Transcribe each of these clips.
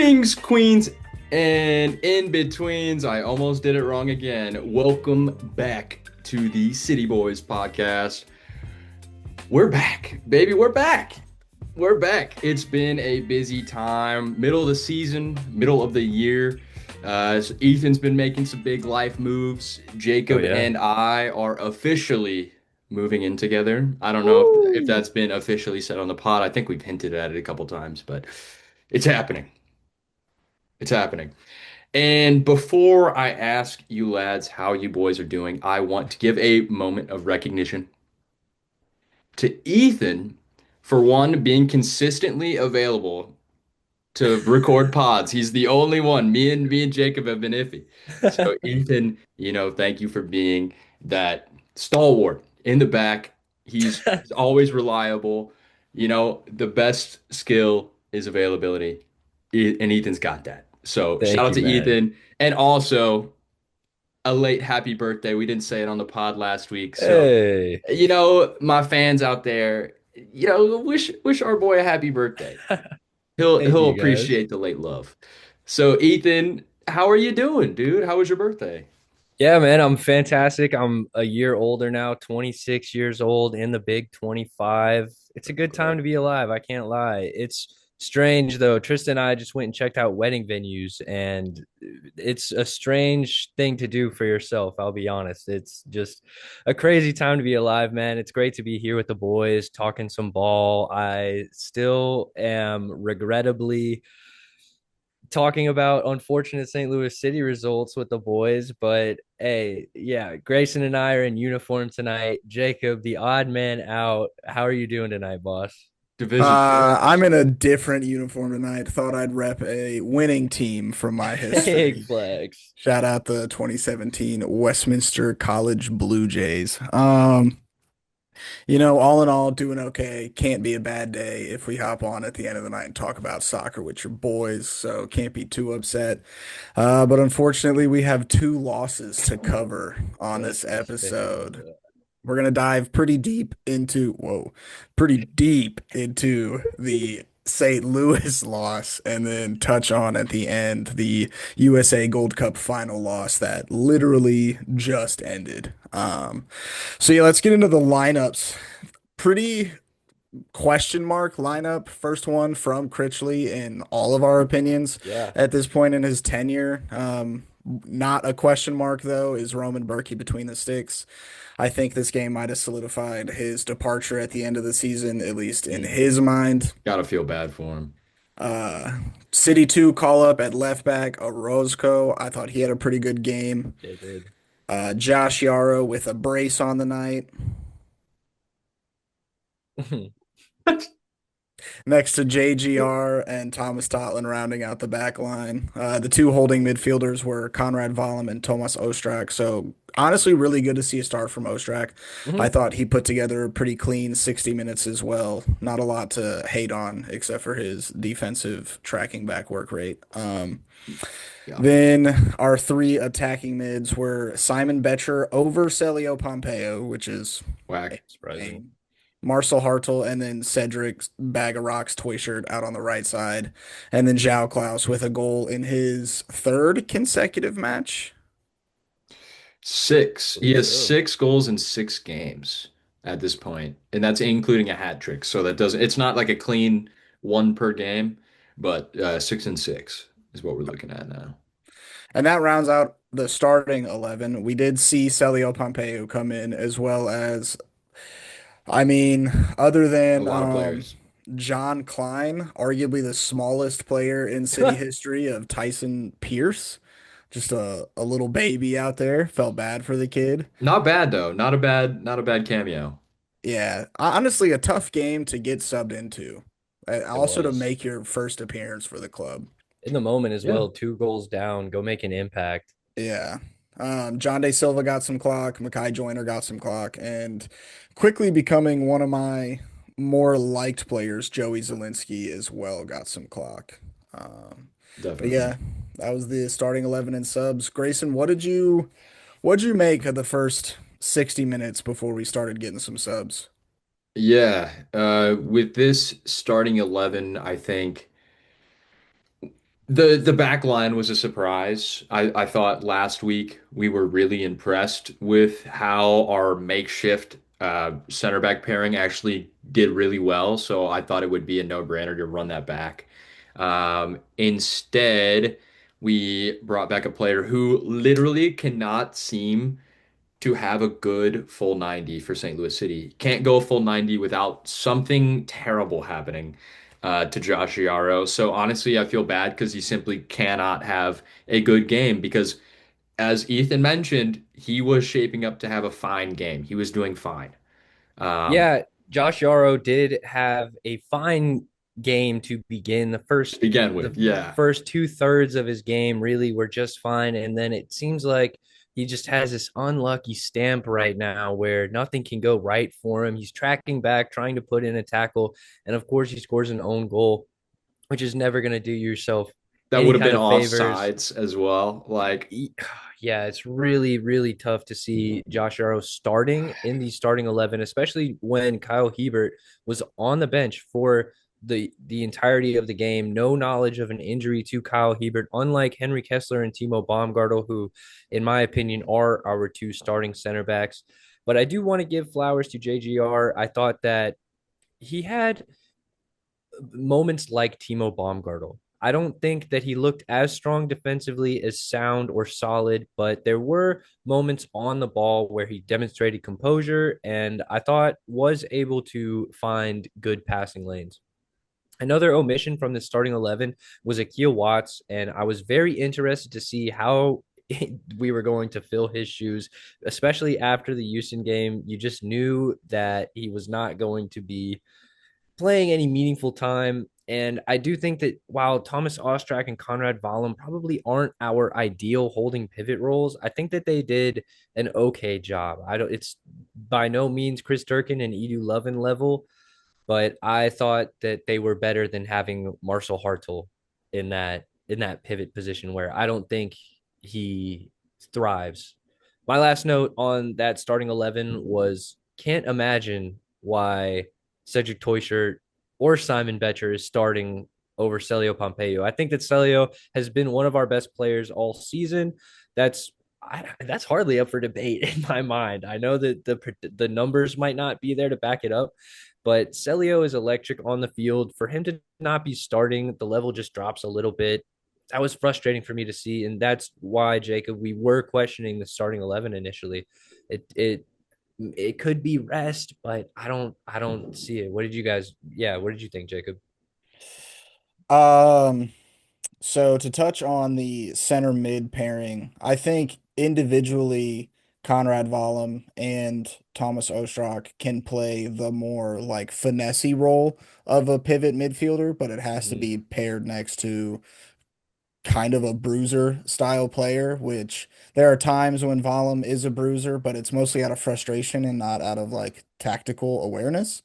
Kings, queens, and in betweens. I almost did it wrong again. Welcome back to the City Boys podcast. We're back, baby. We're back. We're back. It's been a busy time, middle of the season, middle of the year. So Ethan's been making some big life moves. Oh Jacob yeah. and I are officially moving in together. I don't know if Woo! that's been officially said on the pod. I think we've hinted at it a couple times, but it's happening. It's happening. And before I ask you lads how you boys are doing, I want to give a moment of recognition to Ethan for one being consistently available to record pods. He's the only one. Me and Jacob have been iffy. So Ethan, thank you for being that stalwart in the back. He's always reliable. The best skill is availability. And Ethan's got that. So shout Thank out you, to man. Ethan. And also a late happy birthday. We didn't say it on the pod last week. So, Hey. my fans out there, wish our boy a happy birthday. He'll Thank he'll you guys. appreciate the late love. So, Ethan, how are you doing, dude? How was your birthday? Yeah, man, I'm fantastic. I'm a year older now, 26 years old in the big 25. It's a good time Congrats. to be alive. I can't lie. It's strange though. Tristan and I just went and checked out wedding venues, and it's a strange thing to do for yourself. I'll be honest. It's just a crazy time to be alive, man. It's great to be here with the boys, talking some ball. I still am regrettably talking about unfortunate St. Louis City results with the boys, but hey, yeah, Grayson and I are in uniform tonight. Jacob, the odd man out. How are you doing tonight, boss? Division I'm in a different uniform tonight. Thought I'd rep a winning team from my Big history. flex. Shout out the 2017 Westminster College Blue Jays. All in all, doing okay. Can't be a bad day if we hop on at the end of the night and talk about soccer with your boys, so can't be too upset. But unfortunately, we have two losses to cover on this That's fair. episode. We're gonna dive pretty deep into the St. Louis loss and then touch on at the end the USA Gold Cup final loss that literally just ended. So yeah, let's get into the lineups. Pretty question mark lineup. First one from Critchley in all of our opinions Yeah. at this point in his tenure. Not a question mark though is Roman Berkey between the sticks. I think this game might have solidified his departure at the end of the season, at least in Mm, his mind. gotta feel bad for him. Uh, City 2 call up at left back, Orozco. I thought he had a pretty good game. It did. Josh Yarrow with a brace on the night. Next to JGR and Thomas Totland rounding out the back line. The two holding midfielders were Conrad Vollum and Tomas Ostrak. So honestly, really good to see a start from Ostrak. I Mhm. thought he put together a pretty clean 60 minutes as well. Not a lot to hate on except for his defensive tracking back work rate. Yeah. Then our three attacking mids were Simon Betcher over Celio Pompeo, which is Whack. Surprising. Marcel Hartel, and then Cedric Bag of Rocks toy shirt out on the right side. And then João Klaus with a goal in his third consecutive match. Six. He Believe has so. 6 goals in 6 games at this point, and that's including a hat trick. So that doesn't. It's not like a clean one per game, but 6 and 6 is what we're looking at now. And that rounds out the starting 11. We did see Celio Pompeo come in as well as, other A than lot of players. John Klein, arguably the smallest player in city history of Tyson Pierce. Just a little baby out there. Felt bad for the kid. Not bad though. Not a bad cameo. Yeah, honestly, a tough game to get subbed into. It Also to was. make your first appearance for the club. In the moment as Yeah. well, 2 goals down, go make an impact. Yeah. John Day Silva got some clock, Mackay Joyner got some clock, and quickly becoming one of my more liked players, Joey Zielinski as well got some clock. Um, but Definitely. yeah, that was the starting 11 and subs. Grayson, what did you make of the first 60 minutes before we started getting some subs? Yeah. With this starting 11, I think The back line was a surprise. I thought last week we were really impressed with how our makeshift center back pairing actually did really well. So I thought it would be a no-brainer to run that back. Instead, we brought back a player who literally cannot seem to have a good full 90 for St. Louis City. Can't go full 90 without something terrible happening to Josh Yaro. So honestly, I feel bad because he simply cannot have a good game because, as Ethan mentioned, he was shaping up to have a fine game. He was doing fine. Um, Yeah, Josh Yarrow did have a fine game to begin. to begin The with, yeah. first two-thirds of his game really were just fine, and then it seems like he just has this unlucky stamp right now where nothing can go right for him. He's tracking back, trying to put in a tackle, and of course he scores an own goal, which is never going to do yourself That any would have kind been of favors. offsides as well. Like, Yeah, it's really, really tough to see Josh Arrow starting in the starting 11, especially when Kyle Hebert was on the bench for the entirety of the game. No knowledge of an injury to Kyle Hebert, unlike Henry Kessler and Timo Baumgartel, who, in my opinion, are our two starting center backs. But I do want to give flowers to JGR. I thought that he had moments like Timo Baumgartel. I don't think that he looked as strong defensively as sound or solid, but there were moments on the ball where he demonstrated composure and I thought was able to find good passing lanes. Another omission from the starting 11 was Akil Watts, and I was very interested to see how we were going to fill his shoes, especially after the Houston game. You just knew that he was not going to be playing any meaningful time. And I do think that while Thomas Ostrak and Conrad Vallum probably aren't our ideal holding pivot roles, I think that they did an okay job. I don't. It's by no means Chris Durkin and Edu Lovin level, but I thought that they were better than having Marcel Hartel in that pivot position where I don't think he thrives. My last note on that starting 11 was can't imagine why Cedric Toyshirt or Simon Betcher is starting over Celio Pompeo. I think that Celio has been one of our best players all season. That's that's hardly up for debate in my mind. I know that the numbers might not be there to back it up, but Celio is electric on the field. For him to not be starting, the level just drops a little bit. That was frustrating for me to see, and that's why Jacob we were questioning the starting 11 initially. It could be rest, but I don't see it. What did you guys? Yeah, what did you think, Jacob? Um, so to touch on the center mid pairing, I think individually Conrad Vallum and Thomas Ostrak can play the more like finessey role of a pivot midfielder, but it has to Mm-hmm. be paired next to kind of a bruiser style player, which there are times when Vallum is a bruiser, but it's mostly out of frustration and not out of like tactical awareness.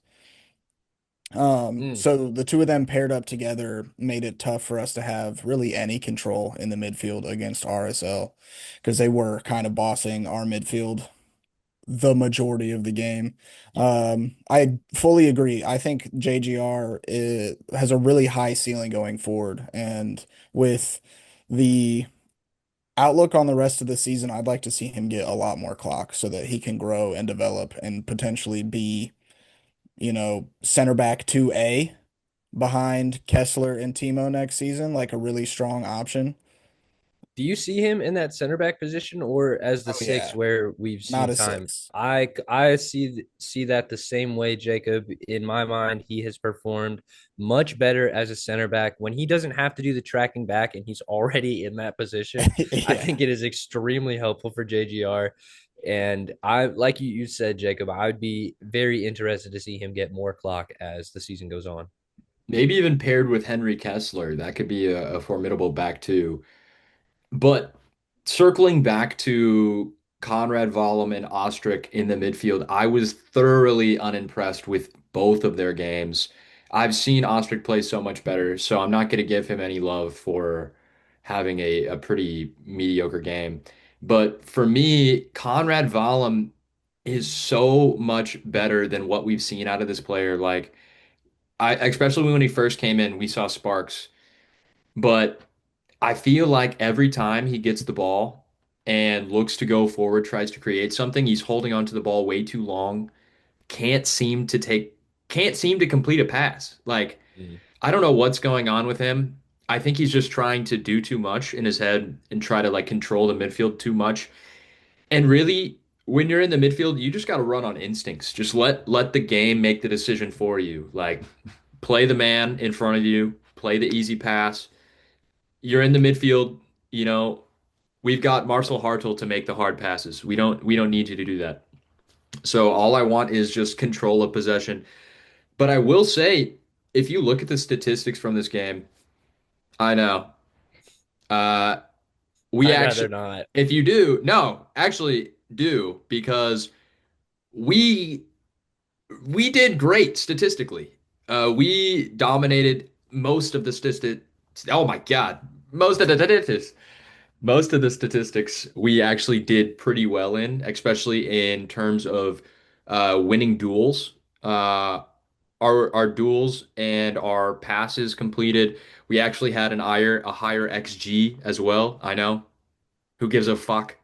Mm. So the two of them paired up together made it tough for us to have really any control in the midfield against RSL because they were kind of bossing our midfield the majority of the game. I fully agree. I think JGR has a really high ceiling going forward, and with the outlook on the rest of the season, I'd like to see him get a lot more clock so that he can grow and develop and potentially be, center back 2A behind Kessler and Timo next season, like a really strong option. Do you see him in that center back position or as the Oh six yeah, where we've not seen a time? six. I see that the same way, Jacob. In my mind, he has performed much better as a center back when he doesn't have to do the tracking back and he's already in that position. I Yeah. think it is extremely helpful for JGR. And I like you said, Jacob, I would be very interested to see him get more clock as the season goes on. maybe even paired with Henry Kessler. That could be a formidable back too. But circling back to Conrad Vollum and Ostrich in the midfield, I was thoroughly unimpressed with both of their games. I've seen Ostrich play so much better, so I'm not going to give him any love for having a pretty mediocre game. But for me, Conrad Vollum is so much better than what we've seen out of this player. Like, especially when he first came in, we saw sparks. But I feel like every time he gets the ball and looks to go forward, tries to create something, he's holding onto the ball way too long. Can't seem to take, can't seem to complete a pass. Like, Mm. I don't know what's going on with him. I think he's just trying to do too much in his head and try to like control the midfield too much. And really, when you're in the midfield, you just got to run on instincts. Just let the game make the decision for you. Like play the man in front of you, play the easy pass. You're in the midfield, you know, we've got Marcel Hartel to make the hard passes. We don't need you to do that. So all I want is just control of possession. But I will say, if you look at the statistics from this game, I know. Uh, we I'd rather actually, not. if you do, no, actually do because we we did great statistically. We dominated most of the statistics. Oh my God, most of the statistics we actually did pretty well in, especially in terms of winning duels. Our duels and our passes completed. We actually had a higher XG as well. I know. Who gives a fuck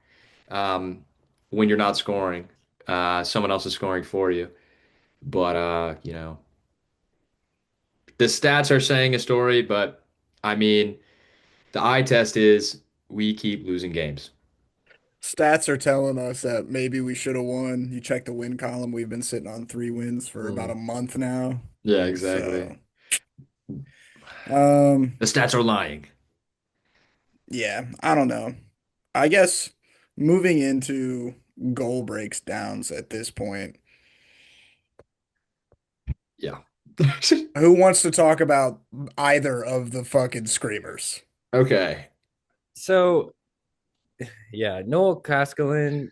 um, when you're not scoring? Someone else is scoring for you. But the stats are saying a story, but I mean, the eye test is we keep losing games. Stats are telling us that maybe we should have won. You check the win column, we've been sitting on 3 wins for about Mm. a month now. Yeah, exactly. So, um, The stats are lying. yeah, I don't know. I guess moving into goal breakdowns at this point, Yeah. who wants to talk about either of the fucking screamers? Okay. So yeah, Noel Caliscan,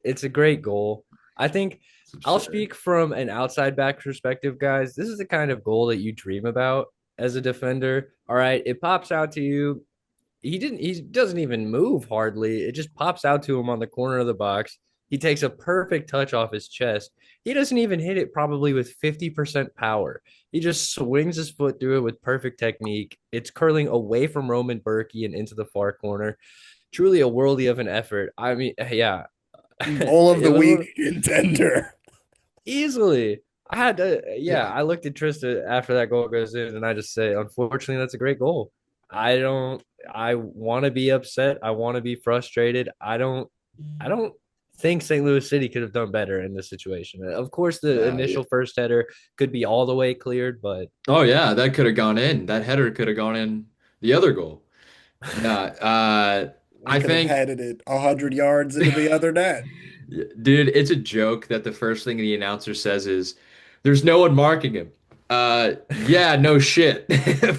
it's a great goal. I think It's I'll absurd. speak from an outside back perspective, guys. This is the kind of goal that you dream about as a defender. All right, it pops out to you. He doesn't even move hardly. It just pops out to him on the corner of the box. He takes a perfect touch off his chest. He doesn't even hit it probably with 50% power. He just swings his foot through it with perfect technique. It's curling away from Roman Berkey and into the far corner. Truly a worldy of an effort. I mean, yeah, Goal of the it was week one contender. easily. I had to, yeah, Yeah. I looked at Trista after that goal goes in, and I just say, unfortunately, that's a great goal. I don't, I want to be upset. I want to be frustrated. I don't think St. Louis City could have done better in this situation. Of course, the Yeah. initial first header could be all the way cleared, but Oh yeah, that could have gone in. That header could have gone in the other goal. Yeah. We I could have think headed it 100 yards into the other net. Dude, it's a joke that the first thing the announcer says is, "There's no one marking him." Yeah, no shit,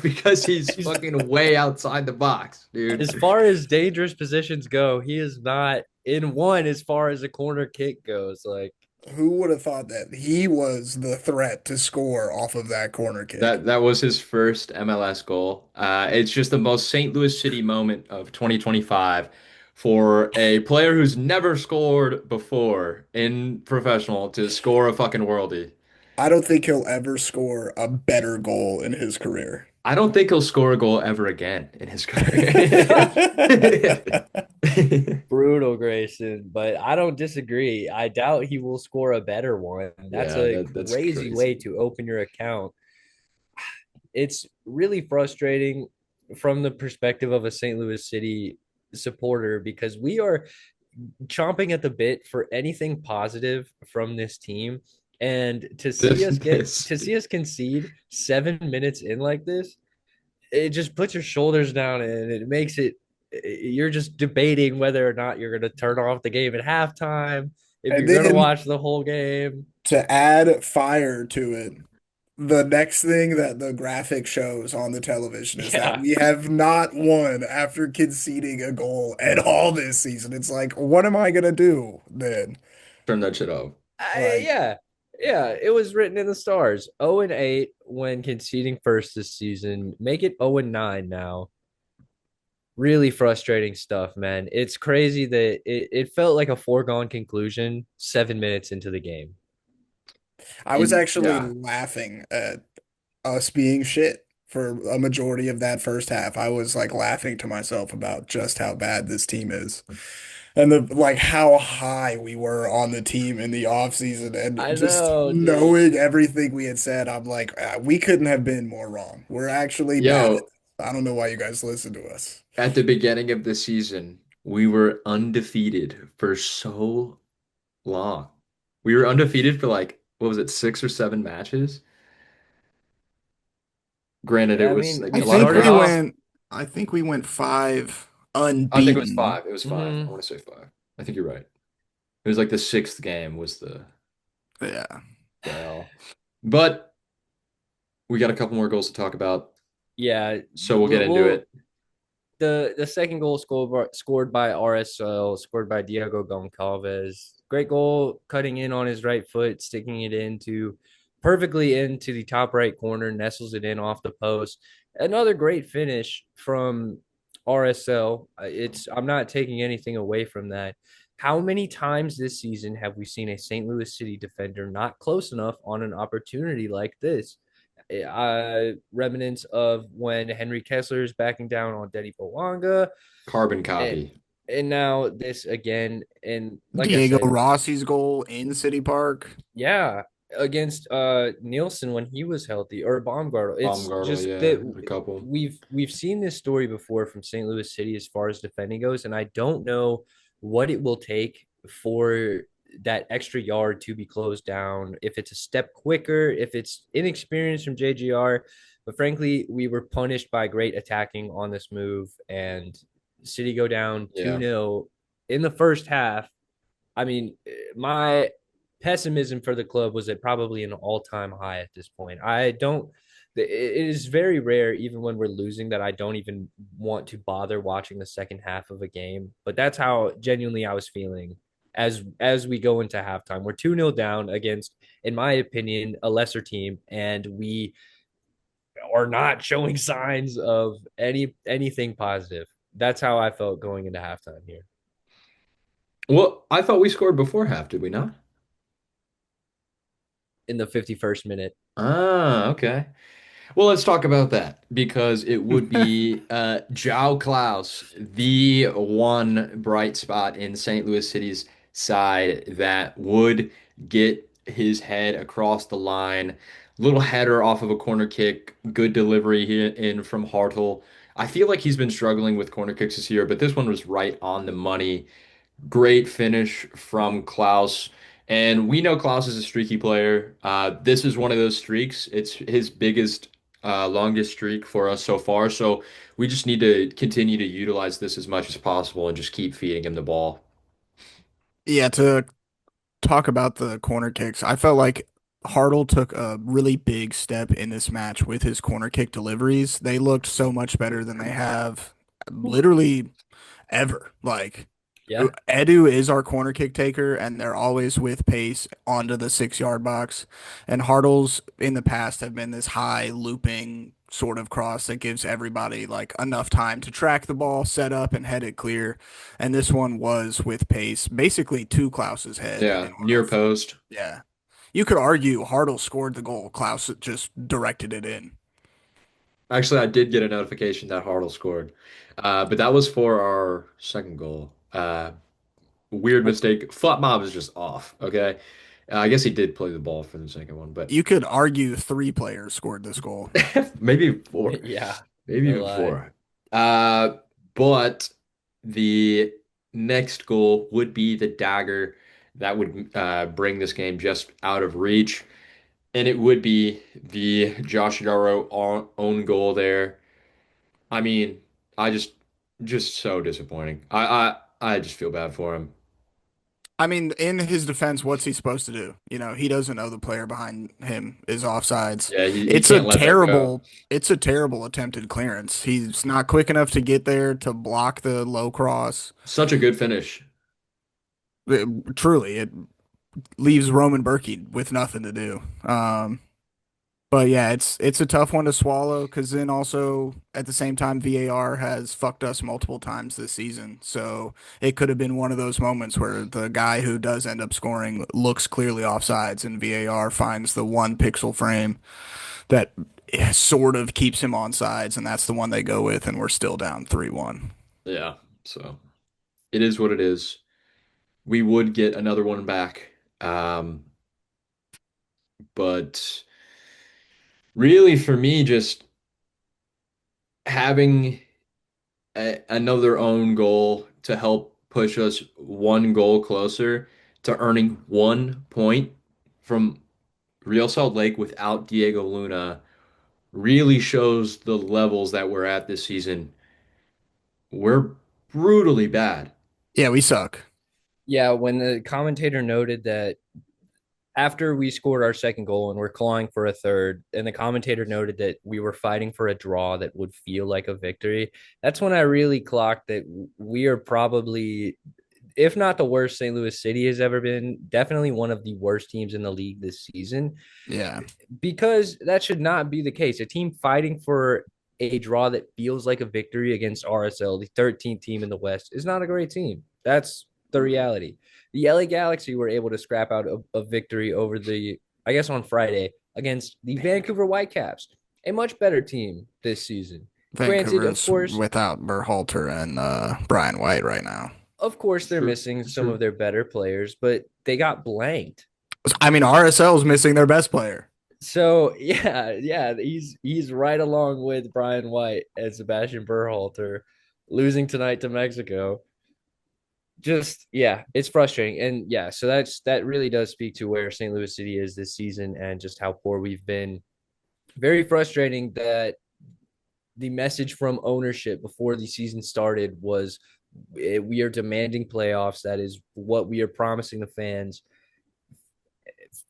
because he's he's fucking way outside the box, dude. as far as dangerous positions go, he is not in one as far as a corner kick goes. Like, Who would have thought that he was the threat to score off of that corner kick? That was his first MLS goal. It's just the most St. Louis City moment of 2025 for a player who's never scored before in professional to score a fucking worldie. I don't think he'll ever score a better goal in his career. I don't think he'll score a goal ever again in his career. brutal, Grayson, but I don't disagree. I doubt he will score a better one. That's Yeah, a that's crazy way crazy. to open your account. It's really frustrating from the perspective of a St. Louis City supporter because we are chomping at the bit for anything positive from this team. And to see us concede 7 minutes in like this, it just puts your shoulders down and it makes it you're just debating whether or not you're going to turn off the game at halftime, if And you're going to then watch the whole game. to add fire to it, the next thing that the graphic shows on the television is that Yeah. we have not won after conceding a goal at all this season. It's like, what am I gonna do then? Turn that shit off. Like, Yeah. Yeah, it was written in the stars. 0-8 when conceding first this season. Make it 0-9 now. Really frustrating stuff, man. It's crazy that it felt like a foregone conclusion 7 minutes into the I was And actually yeah, laughing at us being shit for a majority of that first half. I was like laughing to myself about just how bad this team is. And the like how high we were on the team in the offseason and I just know, dude. knowing everything we had said, I'm like, we couldn't have been more wrong. We're actually bad at Yo, this. I don't know why you guys listen to us. at the beginning of the season, we were undefeated for so long. We were undefeated for like, what was it, 6 or 7 matches? Granted, it Yeah, I was mean, like I we a lot of think started we off. craziness. went I think we went five I think it was unbeaten. five. It was five. I Mhm. want to say five. I think you're right. It was like the sixth game was Yeah. the L. But we got a couple more goals to talk about, Yeah, so we'll get into we'll it. the second goal scored by RSL, scored by Diego Goncalves. Great goal, cutting in on his right foot, sticking it into perfectly into the top right corner, nestles it in off the post. Another great finish from RSL. It's I'm not taking anything away from that. How many times this season have we seen a St. Louis City defender not close enough on an opportunity like this? Remnants of when Henry Kessler is backing down on Denny Bowanga, Carbon and copy. now this again. And like I Diego said, Rossi's goal in City Park. yeah, against Nielsen when he was healthy, or Baumgartel. It's Baumgartel, just yeah, that a couple. we've seen this story before from St. Louis City as far as defending goes, and I don't know what it will take for that extra yard to be closed down. If it's a step quicker, if it's inexperience from JGR, but frankly, we were punished by great attacking on this move, and City go down Yeah. 2-0 in the first half. I mean, my pessimism for the club was at probably an all-time high at this point. I don't. It is very rare, even when we're losing, that I don't even want to bother watching the second half of a game. But that's how genuinely I was feeling as we go into halftime. We're 2-0 down against, in my opinion, a lesser team, and we are not showing signs of anything positive. That's how I felt going into halftime here Well, I thought we scored before half, did we not? in the 51st minute. Ah, okay. Well, let's talk about that because it would be João Klaus, the one bright spot in St. Louis City's side that would get his head across the line. Little header off of a corner kick, good delivery here in from Hartle. I feel like he's been struggling with corner kicks this year, but this one was right on the money. Great finish from Klaus. And we know Klaus is a streaky player. This is one of those streaks. It's his biggest, longest streak for us so far. So we just need to continue to utilize this as much as possible and just keep feeding him the ball. Yeah, to talk about the corner kicks, I felt like Hartle took a really big step in this match with his corner kick deliveries. They looked so much better than they have literally ever. Like Yeah. Edu is our corner kick taker, and they're always with pace onto the 6 yard box. And Hartles in the past have been this high looping sort of cross that gives everybody like enough time to track the ball, set up, and head it clear. And this one was with pace, basically to Klaus's head in Yeah, order near for, post. yeah. You could argue Hartle scored the goal. Klaus just directed it in. Actually, I did get a notification that Hartle scored, but that was for our second goal. Weird mistake. Flop mob is just off. Okay. I guess he did play the ball for the second one, but You could argue three players scored this goal. maybe four, Yeah. maybe No even lie. four. But the next goal would be the dagger that would bring this game just out of reach, and it would be the Josh Yarrow own goal there. I mean, I just so disappointing. I just feel bad for him. I mean, in his defense, what's he supposed to do? He doesn't know the player behind him is offsides. Yeah, he It's a can't let that go. terrible, it's a terrible attempted clearance. He's not quick enough to get there to block the low cross. Such a good finish. Truly, it leaves Roman Berkey with nothing to do. But yeah, it's a tough one to swallow because then also at the same time VAR has fucked us multiple times this season. So it could have been one of those moments where the guy who does end up scoring looks clearly offsides and VAR finds the one pixel frame that sort of keeps him on sides, and that's the one they go with, and we're still down 3-1. Yeah. So it is what it is. We would get another one back. Um, but really for me, just having another own goal to help push us one goal closer to earning 1 point from Real Salt Lake without Diego Luna really shows the levels that we're at this season. We're brutally bad. Yeah, we suck. Yeah, when the commentator noted that after we scored our second goal and we're clawing for a third, and the commentator noted that we were fighting for a draw that would feel like a victory, that's when I really clocked that we are probably, if not the worst St. Louis City has ever been, definitely one of the worst teams in the league this season, Yeah. because that should not be the case. A team fighting for a draw that feels like a victory against RSL, the 13th team in the West, is not a great team. That's the reality. The LA Galaxy were able to scrap out a victory over I guess on Friday, against the Vancouver Whitecaps, a much better team this season. Granted, Vancouver's without Berhalter and Brian White right now. of course, It's they're true. missing It's some true. of their better players, but they got blanked. I mean, RSL's missing their best player. So yeah, he's right along with Brian White and Sebastian Berhalter, losing tonight to Mexico. Just yeah, it's frustrating, and yeah, so that really does speak to where St. Louis City is this season and just how poor we've been. Very frustrating that the message from ownership before the season started was we are demanding playoffs. That is what we are promising the fans,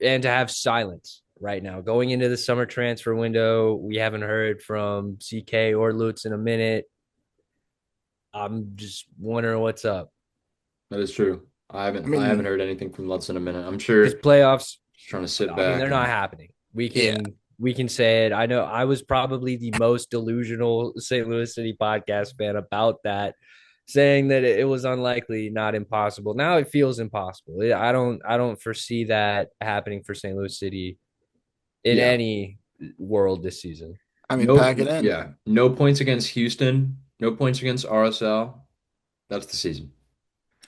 and to have silence right now going into the summer transfer window. We haven't heard from CK or Lutz in a minute. I'm just wondering what's up, That is true. I I haven't mean, heard anything from Lutz in a minute. I'm because sure playoffs, just trying to sit I mean, they're back not and happening. yeah. We can say it. I know I was probably the most delusional St. Louis City podcast fan about that, saying that it was unlikely, not impossible. Now it feels impossible. I don't foresee that happening for St. Louis City in yeah. any world this season. I mean, No, pack it in. yeah. No points against Houston. No points against RSL. That's the season.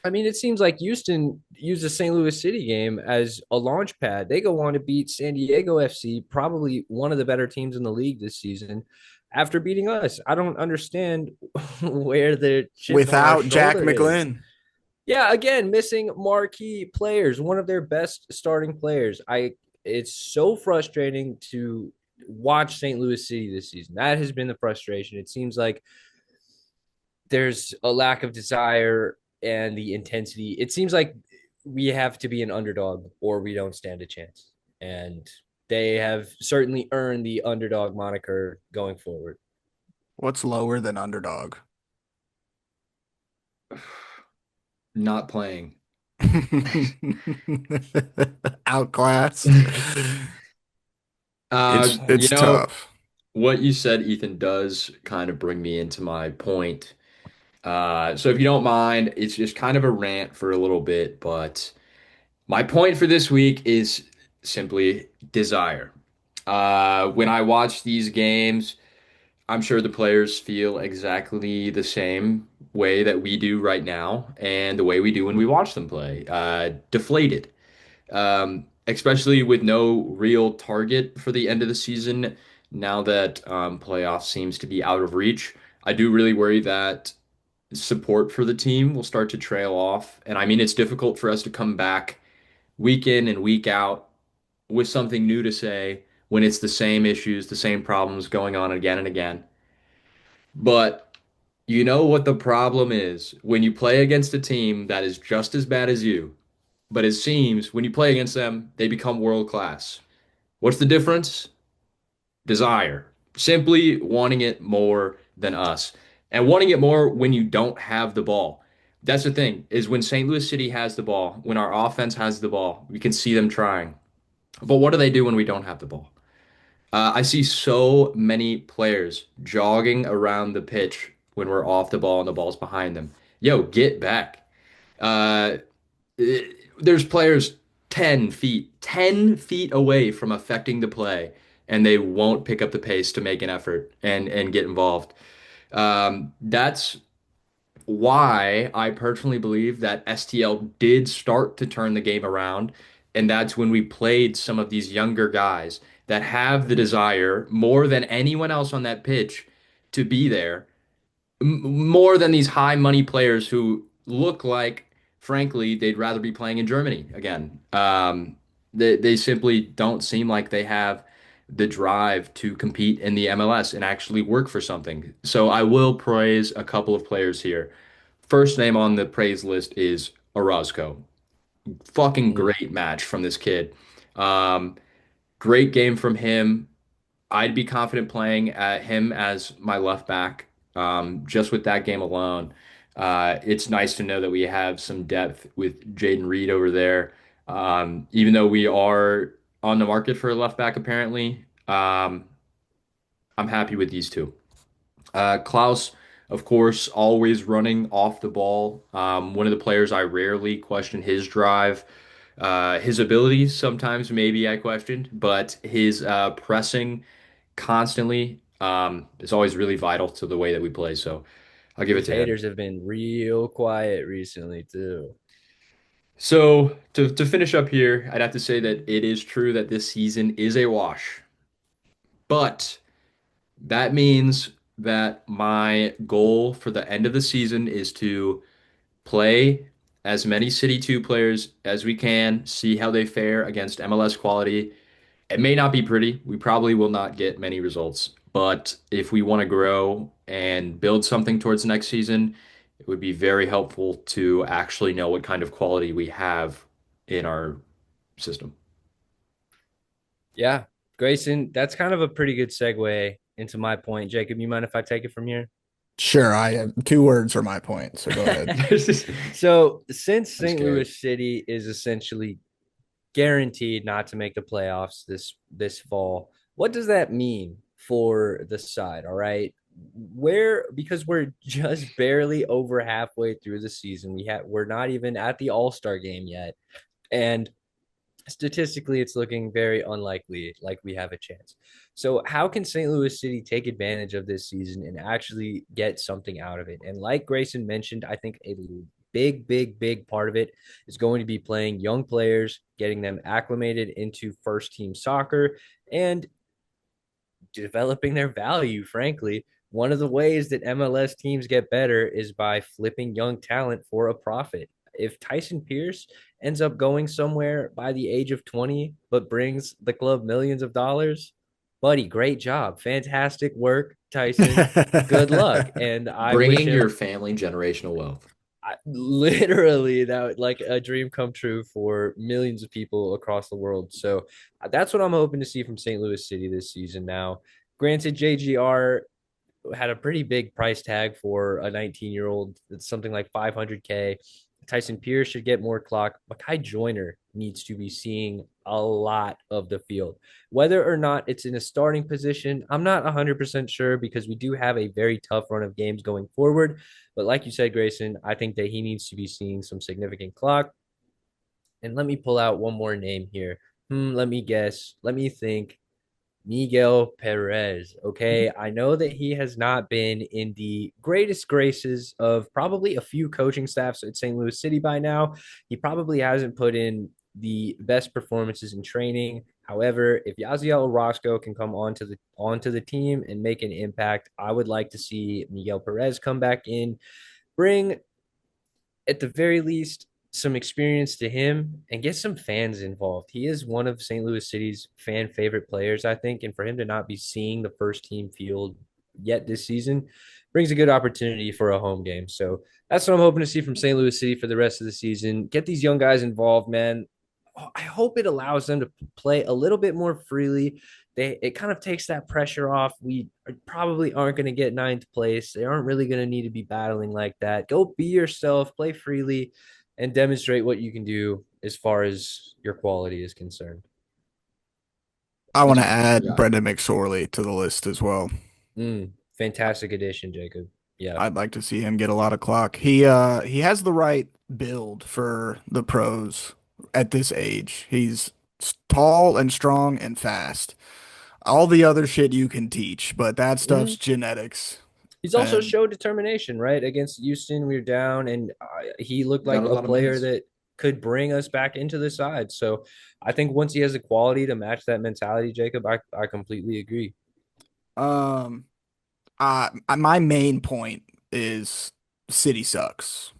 I mean, it seems like Houston used the St. Louis City game as a launch pad. They go on to beat San Diego FC, probably one of the better teams in the league this season, after beating us. I don't understand where the chip on our Without Jack shoulder is. McGlynn. Yeah, again, missing marquee players, one of their best starting players. It's so frustrating to watch St. Louis City this season. That has been the frustration. It seems like there's a lack of desire and the intensity. It seems like we have to be an underdog or we don't stand a chance. And they have certainly earned the underdog moniker going forward. What's lower than underdog? Not playing. Outclassed. You It's know, tough. what you said, Ethan, does kind of bring me into my point. So if you don't mind, it's just kind of a rant for a little bit, but my point for this week is simply desire. When I watch these games, I'm sure the players feel exactly the same way that we do right now and the way we do when we watch them play. Deflated. Especially with no real target for the end of the season, now that playoffs seems to be out of reach. I do really worry that support for the team will start to trail off. And I mean, it's difficult for us to come back week in and week out with something new to say when it's the same issues, the same problems going on again and again. But you know what the problem is when you play against a team that is just as bad as you, but it seems when you play against them, they become world class. What's the difference? Desire. Simply wanting it more than us. And wanting it more when you don't have the ball. That's the thing, is when St. Louis City has the ball, when our offense has the ball, we can see them trying. But what do they do when we don't have the ball? I see so many players jogging around the pitch when we're off the ball and the ball's behind them. Yo, get back. Uh, there's players 10 feet away from affecting the play. and they won't pick up the pace to make an effort and get involved. That's why I personally believe that STL did start to turn the game around. And that's when we played some of these younger guys that have the desire more than anyone else on that pitch to be there, more than these high money players who look like, frankly, they'd rather be playing in Germany again. They simply don't seem like they have the drive to compete in the MLS and actually work for something. So I will praise a couple of players here. First name on the praise list is Orozco. Fucking Mm. great match from this kid. Um, Great game from him. I'd be confident playing at him as my left back. Just with that game alone, it's nice to know that we have some depth with Jaden Reed over there. Even though we are on the market for a left back, apparently, I'm happy with these two. Klaus, of course, always running off the ball. One of the players I rarely question his drive. His abilities, sometimes maybe I questioned, but his pressing constantly is always really vital to the way that we play. So I'll give it His to him. haters have been real quiet recently too. So to finish up here, I'd have to say that it is true that this season is a wash, but that means that my goal for the end of the season is to play as many City 2 players as we can, see how they fare against MLS quality. It may not be pretty. We probably will not get many results. But if we want to grow and build something towards next season, it would be very helpful to actually know what kind of quality we have in our system. Yeah, Grayson, that's kind of a pretty good segue into my point. Jacob, you mind if I take it from here? Sure, I have 2 words for my point, so go ahead. So, since I'm St. scared. Louis City is essentially guaranteed not to make the playoffs this fall, what does that mean for the side? All right, where because we're just barely over halfway through the season, we're not even at the All-Star game yet, and statistically it's looking very unlikely like we have a chance. So how can St. Louis City take advantage of this season and actually get something out of it? And like Grayson mentioned, I think a big part of it is going to be playing young players, getting them acclimated into first team soccer, and developing their value, frankly. One of the ways that MLS teams get better is by flipping young talent for a profit. If Tyson Pierce ends up going somewhere by the age of 20, but brings the club millions of dollars, buddy, great job. Fantastic work, Tyson. Good luck. And I wish Bringing him your family generational wealth. literally that like a dream come true for millions of people across the world. So that's what I'm hoping to see from St. Louis City this season. Now, granted, JGR had a pretty big price tag for a 19-year-old. It's something like 500K. Tyson Pierce should get more clock. Makai Joyner needs to be seeing a lot of the field. Whether or not it's in a starting position, I'm not 100% sure because we do have a very tough run of games going forward. But like you said, Grayson, I think that he needs to be seeing some significant clock. And let me pull out one more name here. Let me guess. Let me think. Miguel Perez. Okay. I know that he has not been in the greatest graces of probably a few coaching staffs at St. Louis City by now. He probably hasn't put in the best performances in training. However, if Yaziel Orozco can come onto the team and make an impact, I would like to see Miguel Perez come back in, bring at the very least some experience to him and get some fans involved. He is one of St. Louis City's fan favorite players, I think, and for him to not be seeing the first team field yet this season brings a good opportunity for a home game. So that's what I'm hoping to see from St. Louis City for the rest of the season. Get these young guys involved, man. I hope it allows them to play a little bit more freely. It kind of takes that pressure off. We probably aren't going to get ninth place. They aren't really going to need to be battling like that. Go be yourself, play freely, and demonstrate what you can do as far as your quality is concerned. I want to That's add yeah. Brendan McSorley to the list as well. Fantastic addition, Jacob. Yeah. I'd like to see him get a lot of clock. He has the right build for the pros at this age. He's tall and strong and fast. All the other shit you can teach, but that stuff's Mhm. genetics. He's also And showed determination, right? Against Houston, we were down, and he looked Got like a a lot of player minutes. that could bring us back into the side. So I think once he has the quality to match that mentality, Jacob, I completely agree. um my main point is City sucks.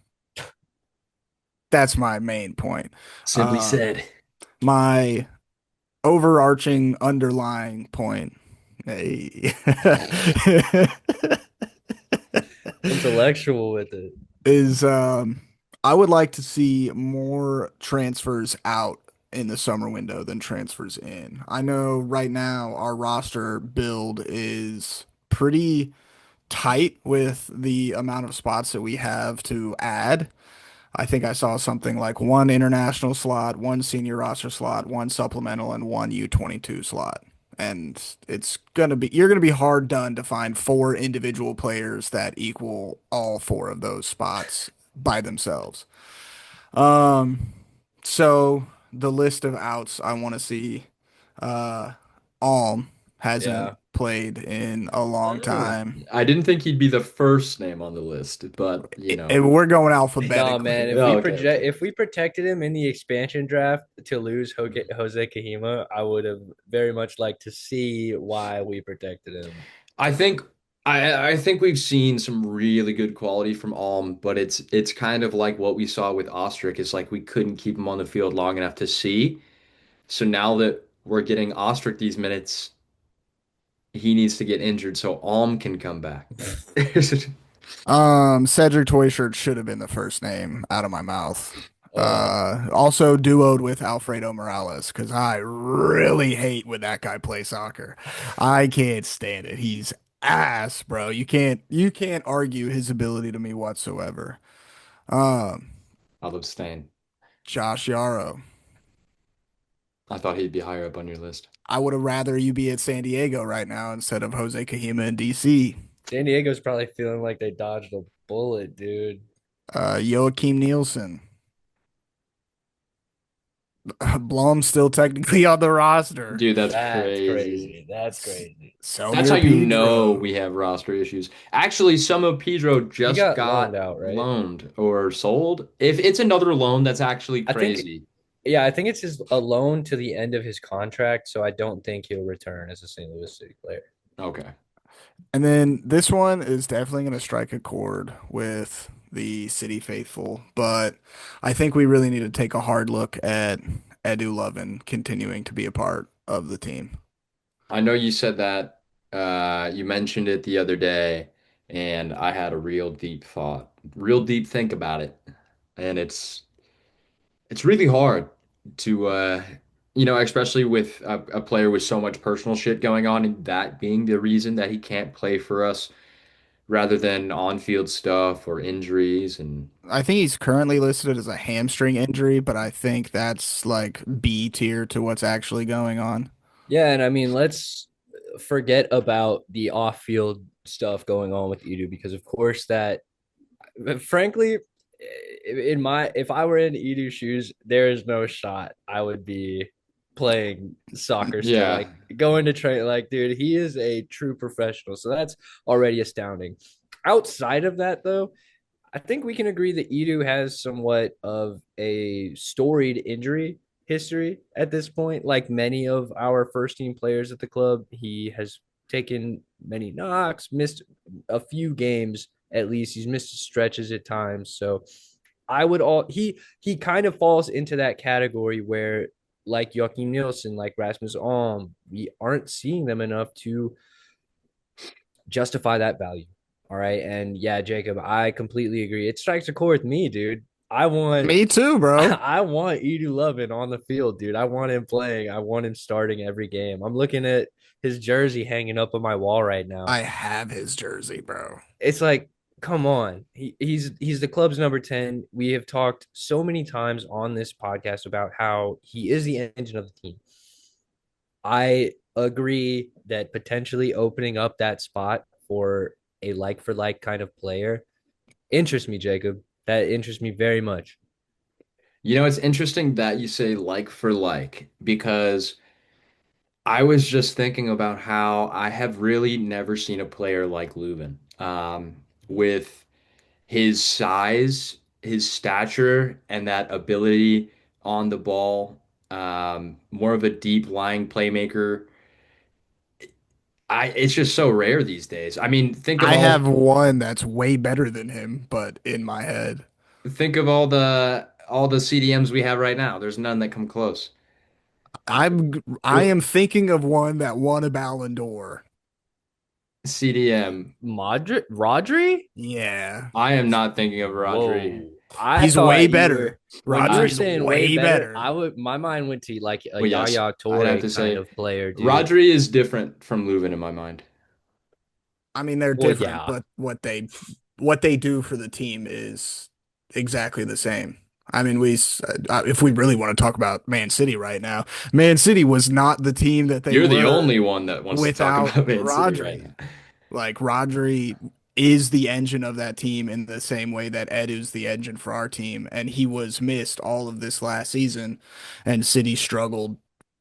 That's my main point. Simply Uh said. my overarching underlying point. Hey. Intellectual with it. is I would like to see more transfers out in the summer window than transfers in. I know right now our roster build is pretty tight with the amount of spots that we have to add. I think I saw something like one international slot, one senior roster slot, one supplemental, and one U22 slot. And you're gonna be hard done to find four individual players that equal all four of those spots by themselves. Um, so the list of outs I want to see, uh, Alm hasn't Yeah. played in a long Oh, time. I didn't think he'd be the first name on the list, but We're going Nah, man. alphabetically. If we Oh, okay, project, okay. if we protected him in the expansion draft to lose Jose Kahima, I would have very much liked to see why we protected him. I think I think we've seen some really good quality from Alm, but it's kind of like what we saw with Ostrick. It's like we couldn't keep him on the field long enough to see. So now that we're getting Ostrick these minutes, he needs to get injured so Alm can come back. Cedric Toyshirt should have been the first name out of my mouth. Uh, Also duoed with Alfredo Morales because I really hate when that guy plays soccer. I can't stand it. He's ass, bro. You can't argue his ability to me whatsoever. Um, I'll abstain. Josh Yarrow. I thought he'd be higher up on your list. I would have rather you be at San Diego right now instead of Jose Kahima in DC. San Diego's probably feeling like they dodged a bullet, dude. Joakim Nielsen. Blum's still technically on the roster. Dude, that's That's crazy. crazy. That's crazy. That's how Somir you know Pedro. we have roster issues. Actually, some of Pedro He just got loaned got out, right? loaned or sold. If it's another loan, that's actually I think, crazy. yeah, I think it's his a loan to the end of his contract, so I don't think he'll return as a St. Louis City player. Okay. And then this one is definitely going to strike a chord with the City faithful, but I think we really need to take a hard look at Edu Lovin continuing to be a part of the team. I know you said that you mentioned it the other day, and I had a real deep thought, real deep think about it. And it's really hard to especially with a player with so much personal shit going on, and that being the reason that he can't play for us rather than on-field stuff or injuries. And I think he's currently listed as a hamstring injury, but I think that's like B tier to what's actually going on. Yeah, and I mean, let's forget about the off-field stuff going on with Edu because, of course, that frankly, in my if I were in Edu's shoes, there is no shot I would be playing soccer still. yeah, Like going to train, like dude, he is a true professional. So that's already astounding. Outside of that, though, I think we can agree that Edu has somewhat of a storied injury history at this point. Like many of our first team players at the club, he has taken many knocks, missed a few games at least. He's missed stretches at times. So I would all he kind of falls into that category where like Joachim Nielsen, like Rasmus Alm, we aren't seeing them enough to justify that value. All right. And yeah, Jacob, I completely agree. It strikes a chord with me, dude. I want Me too, bro. I want Edu Lovin on the field, dude. I want him playing. I want him starting every game. I'm looking at his jersey hanging up on my wall right now. I have his jersey, bro. It's like, come on. He's the club's number 10. We have talked so many times on this podcast about how he is the engine of the team. I agree that potentially opening up that spot for a like for like kind of player interests me, Jacob. That interests me very much. it's interesting that you say like for like because I was just thinking about how I have really never seen a player like Leuven. With his size, his stature, and that ability on the ball, more of a deep lying playmaker. It's just so rare these days. I mean, I have one that's way better than him, but in my head, think of all the CDMs we have right now. There's none that come close. I am thinking of one that won a Ballon d'Or. CDM. Rodri? Yeah. I am not thinking of Rodri. Whoa. I He's way thought you were better. when you were Rodri's I saying way way better, better. I would my mind went to like a well, yes, Yaya I'd have Toure to kind say of player, dude. Rodri is different from Leuven in my mind. I mean, they're Well, different, yeah. but what they do for the team is exactly the same. I mean, if we really want to talk about Man City right now, Man City was not the team that they You're the were only one that wants to talk without about Man City right Rodri. now. Like Rodri is the engine of that team in the same way that Ed is the engine for our team, and he was missed all of this last season, and City struggled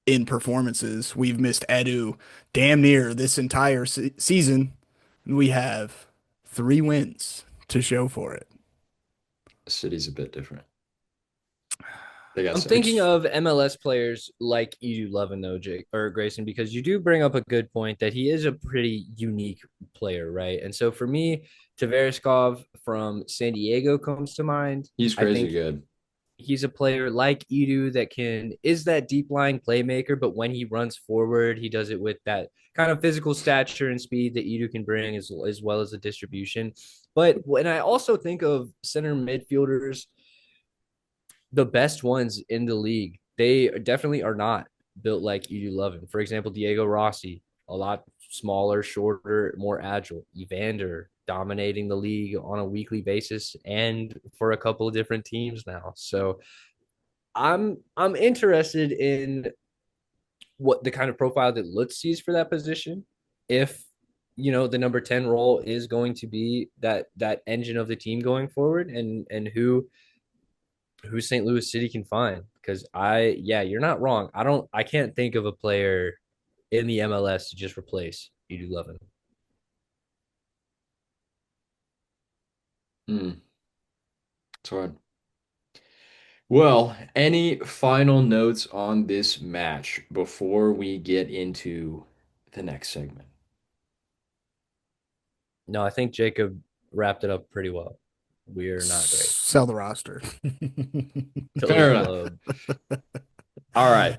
in performances. We've missed Edu damn near this entire season, and we have 3 wins to show for it. City's a bit different. They got I'm thinking Sims. of MLS players like you Lovin though, Jake or Grayson, because you do bring up a good point that he is a pretty unique player, right? And so for me, Tavariskov from San Diego comes to mind. He's I crazy think good. he's a player like Edu that is that deep lying playmaker, but when he runs forward, he does it with that kind of physical stature and speed that Edu can bring as well as the distribution. But when I also think of center midfielders, the best ones in the league, they definitely are not built like Edu Lovin. For example, Diego Rossi, a lot smaller, shorter, more agile. Evander dominating the league on a weekly basis and for a couple of different teams now. So I'm interested in what the kind of profile that Lutz sees for that position. If the number 10 role is going to be that engine of the team going forward, and who St. Louis City can find. Because yeah, you're not wrong. I can't think of a player in the MLS to just replace Edu Lovin. Hmm, it's hard. Well, any final notes on this match before we get into the next segment? No, I think Jacob wrapped it up pretty well. We're not great. Sell the roster. Till the Fair enough. club. All right,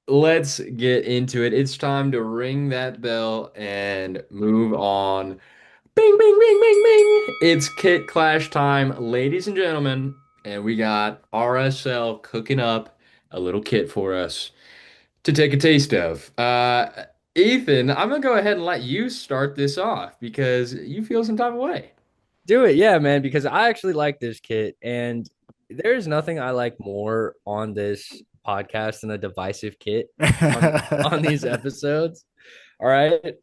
let's get into it. It's time to ring that bell and move on. Bing, bing, bing, bing, bing. It's Kit Clash time, ladies and gentlemen, and we got RSL cooking up a little kit for us to take a taste of. Ethan, I'm gonna go ahead and let you start this off because you feel some type of way. Do it, yeah, man, because I actually like this kit, and there's nothing I like more on this podcast than a divisive kit on these episodes. All right.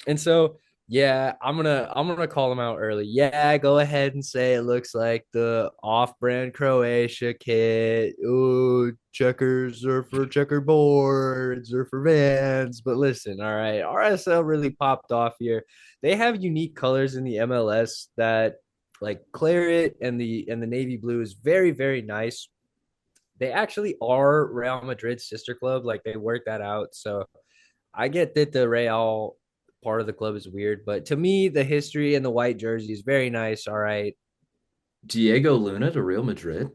And so, yeah, I'm gonna call them out early. Yeah, go ahead and say it looks like the off-brand Croatia kit. Ooh, checkers are for checkerboards or for Vans. But listen, all right, RSL really popped off here. They have unique colors in the MLS that like claret and the navy blue is very, very nice. They actually are Real Madrid's sister club. Like they work that out. So I get that the Real part of the club is weird, but to me, the history and the white jersey is very nice. All right. Diego Luna to Real Madrid.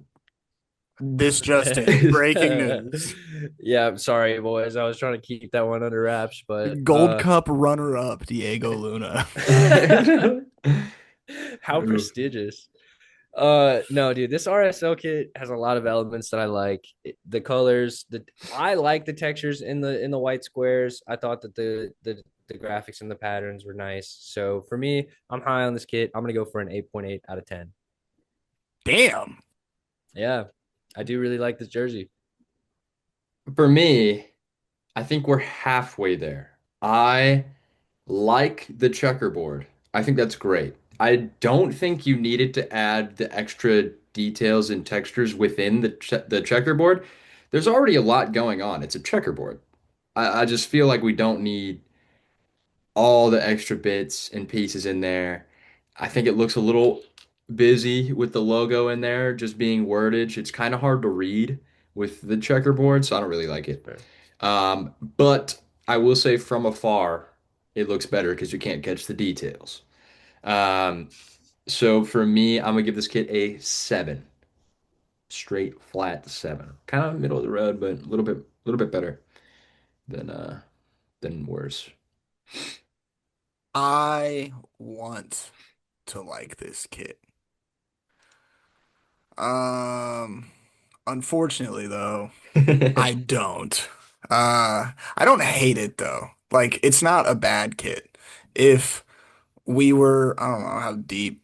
This just in, breaking news. Yeah, I'm sorry, boys. I was trying to keep that one under wraps, but Gold Cup runner-up, Diego Luna. how Oof. prestigious. No, dude, this RSL kit has a lot of elements that I like. The colors, I like the textures in the white squares. I thought that the graphics and the patterns were nice. So for me, I'm high on this kit. I'm gonna go for an 8.8 out of 10. Damn. Yeah, I do really like this jersey. For me, I think we're halfway there. I like the checkerboard. I think that's great. I don't think you needed to add the extra details and textures within the checkerboard. There's already a lot going on. It's a checkerboard. I just feel like we don't need all the extra bits and pieces in there. I think it looks a little busy with the logo in there, just being wordage. It's kind of hard to read with the checkerboard, so I don't really like That's it. fair. But I will say from afar, it looks better because you can't catch the details. Um, so for me, I'm gonna give this kit a 7, straight flat 7. Kind of middle of the road, but a little bit better than worse. I want to like this kit. Um, Unfortunately though, I don't. I don't hate it though. Like it's not a bad kit. If we were, I don't know how deep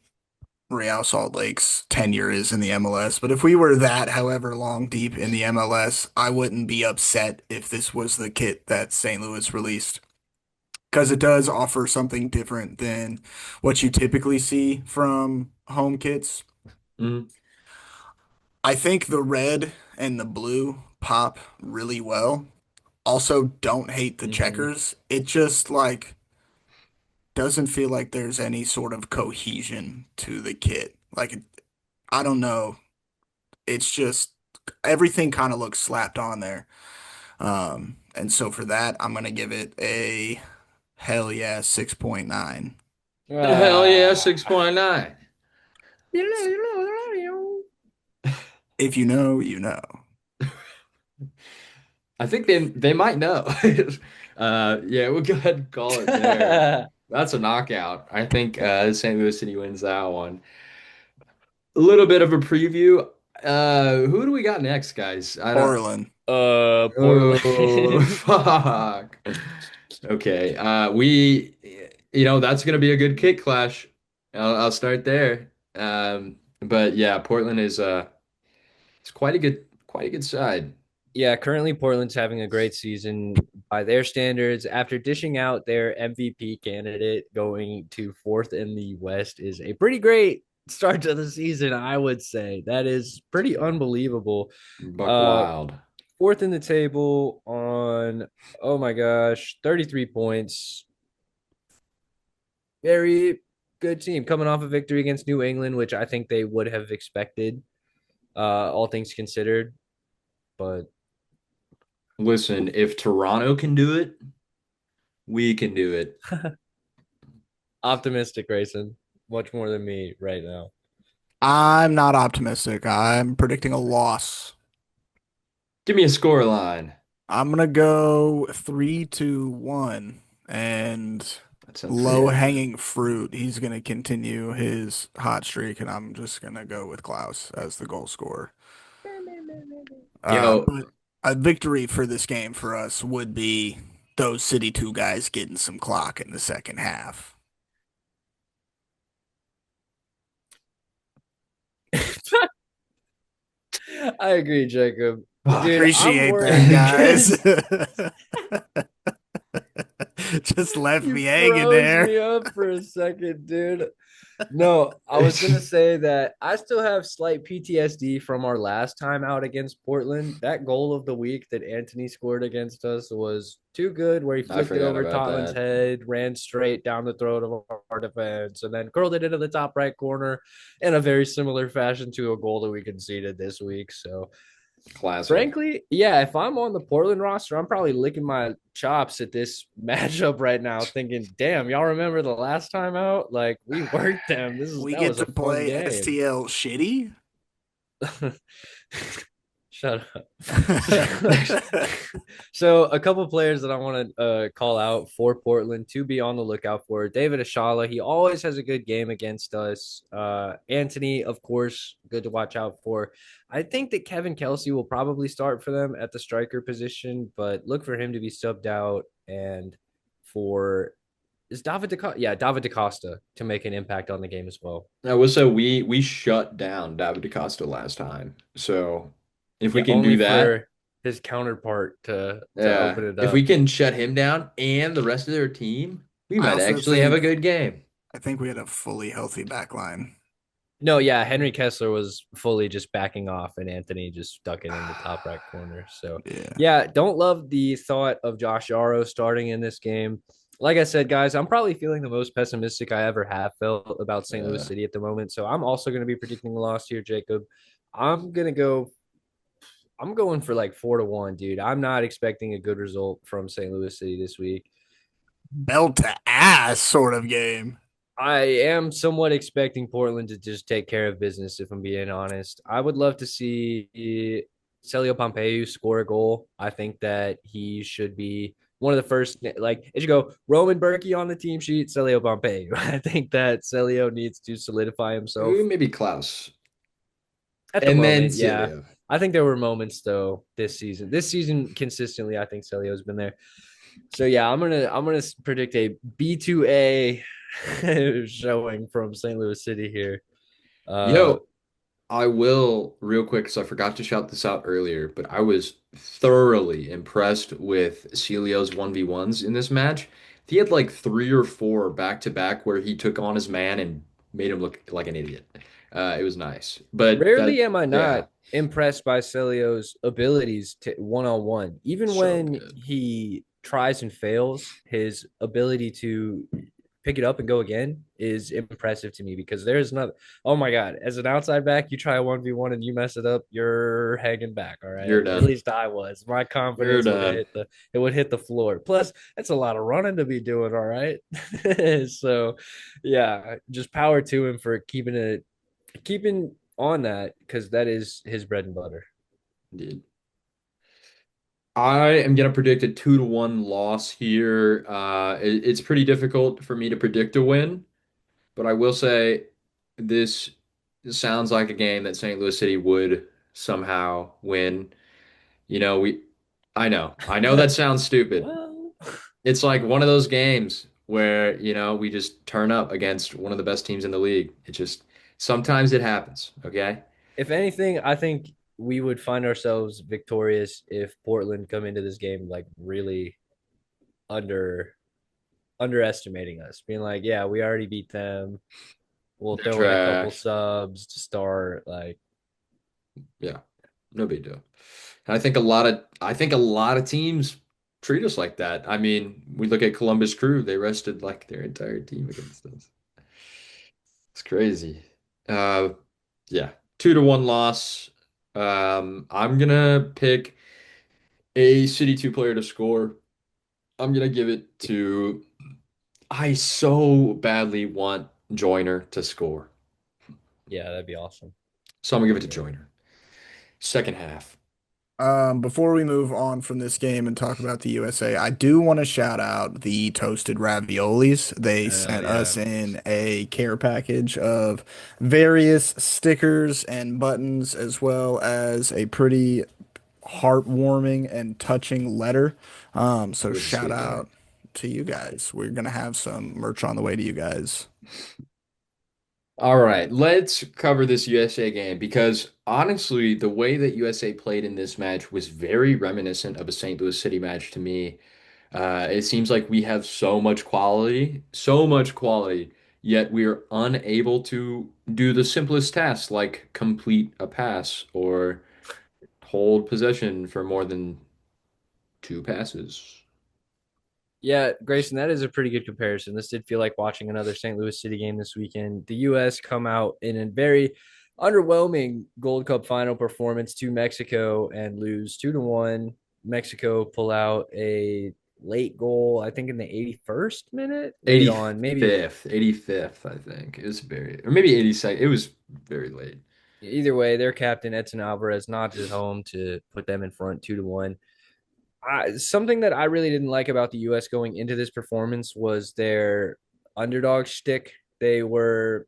Real Salt Lake's tenure is in the MLS, but if we were that however long deep in the MLS, I wouldn't be upset if this was the kit that St. Louis released. Because it does offer something different than what you typically see from home kits. Mhm. I think the red and the blue pop really well. Also, don't hate the Mhm. checkers. It just like doesn't feel like there's any sort of cohesion to the kit. I don't know. It's just everything kind of looks slapped on there. And so for that, I'm gonna give it a hell yeah 6.9. Hell yeah, Ah. 6.9. If you know, you know. I think they might know. Yeah, we'll go ahead and call it there. That's a knockout. I think St. Louis City wins that one. A little bit of a preview. Who do we got next, guys? I don't. Portland. Oh, Portland. fuck. Okay. That's gonna be a good kick clash. I'll start there. But yeah, Portland is it's quite a good side. Yeah, currently Portland's having a great season by their standards. After dishing out their MVP candidate, going to fourth in the West is a pretty great start to the season, I would say. That is pretty unbelievable. Buck Uh, Wild. fourth in the table on, oh my gosh, 33 points. Very good team coming off a victory against New England, which I think they would have expected, all things considered. But Listen, if Toronto can do it, we can do it. optimistic, Grayson, much more than me right now. I'm not optimistic. I'm predicting a loss. Give me a score line. I'm gonna go 3-1 and That sounds low good. hanging fruit. He's gonna continue his hot streak, and I'm just gonna go with Klaus as the goal scorer. Yo, But a victory for this game for us would be those City 2 guys getting some clock in the second half. I agree, Jacob. fuck. Dude, I'm Appreciate worried that, guys. because Just left you me hanging froze there. me up for a second, dude. No, I was It's gonna say that I still have slight PTSD from our last time out against Portland. That goal of the week that Anthony scored against us was too good, where he I flicked it forgot over about Tottenham's that. head, ran straight down the throat of our defense, and then curled it into the top right corner in a very similar fashion to a goal that we conceded this week. So Classic. frankly, yeah, if I'm on the Portland roster, I'm probably licking my chops at this matchup right now, thinking, damn, y'all remember the last time out? Like we worked them. We That get was to a fun play game. STL shitty. Shut up. So a couple players that I want to call out for Portland to be on the lookout for. David Ashala, he always has a good game against us. Anthony, of course, good to watch out for. I think that Kevin Kelsey will probably start for them at the striker position, but look for him to be subbed out and for is David DaCosta? Yeah, David DaCosta to make an impact on the game as well. I will say we shut down David DaCosta last time. So if we Yeah, can only do that, for his counterpart to yeah. open it If we up. can shut him down and the rest of their team, we I might also actually have a think good game. I think we had a fully healthy back line. No, yeah, Henry Kessler was fully just backing off, and Anthony just stuck it in the top right corner. So, Yeah. yeah, don't love the thought of Josh Yaro starting in this game. Like I said, guys, I'm probably feeling the most pessimistic I ever have felt about St. Louis Uh, City at the moment. So I'm also going to be predicting a loss here, Jacob. I'm gonna go. I'm going for like 4-1, dude. I'm not expecting a good result from St. Louis City this week. Belt to ass sort of game. I am somewhat expecting Portland to just take care of business, if I'm being honest. I would love to see Celio Pompeu score a goal. I think that he should be one of the first, like, it should go Roman Berkey on the team sheet, Celio Pompeu. I think that Celio needs to solidify himself maybe Klaus. at the And then moment. Yeah. Celia. I think there were moments though this season. This season consistently, I think Celio's been there. So yeah, I'm gonna predict a B2A showing from St. Louis City here. You Uh, know, I will real quick because I forgot to shout this out earlier, but I was thoroughly impressed with Celio's 1v1s in this match. He had like three or four back to back where he took on his man and made him look like an idiot. It was nice. But Rarely am I yeah, not impressed by Celio's abilities to one on one. Even so when good. he tries and fails, his ability to pick it up and go again is impressive to me because there's not. Oh my god! As an outside back, you try a 1v1 and you mess it up, you're hanging back. All right, You're at done. least I was. My You're confidence would have done. hit the floor. Plus, that's a lot of running to be doing. All right, so yeah, just power to him for keeping on that because that is his bread and butter. Indeed. I am gonna predict a 2-1 loss here. It's pretty difficult for me to predict a win. But I will say this sounds like a game that St. Louis City would somehow win. You know, I know that sounds stupid. Well, It's like one of those games where, we just turn up against one of the best teams in the league. It just sometimes it happens, okay? if anything, I think we would find ourselves victorious if Portland come into this game like really under underestimating us, being like, yeah, we already beat them. We'll They're throw in a couple trash. subs to start. Like, Yeah, no big deal. And I think a lot of teams treat us like that. I mean, we look at Columbus Crew, they rested like their entire team against us. It's crazy. Uh, yeah, 2-1 loss. I'm gonna pick a City 2 player to score. I'm gonna give it to. I so badly want Joyner to score, yeah, that'd be awesome. so I'm gonna give it to Yeah. Joyner. Second half. Before we move on from this game and talk about the USA, I do want to shout out the toasted raviolis. They Oh sent yeah. us in a care package of various stickers and buttons, as well as a pretty heartwarming and touching letter. It So was a shout sweet letter. out to you guys. We're gonna have some merch on the way to you guys. All right, let's cover this USA game because honestly, the way that USA played in this match was very reminiscent of a St. Louis City match to me. It seems like we have so much quality, yet we are unable to do the simplest tasks like complete a pass or hold possession for more than two passes. Yeah, Grayson, that is a pretty good comparison. This did feel like watching another St. Louis City game this weekend. The U.S. come out in a very underwhelming Gold Cup final performance to Mexico and lose 2-1. Mexico pull out a late goal, I think in the 81st minute, late on, maybe 85th, I think. It was or maybe 82nd. It was very late. either way. Their captain Edson Alvarez nods it home to put them in front 2-1. Something that I really didn't like about the U.S. going into this performance was their underdog shtick. They were.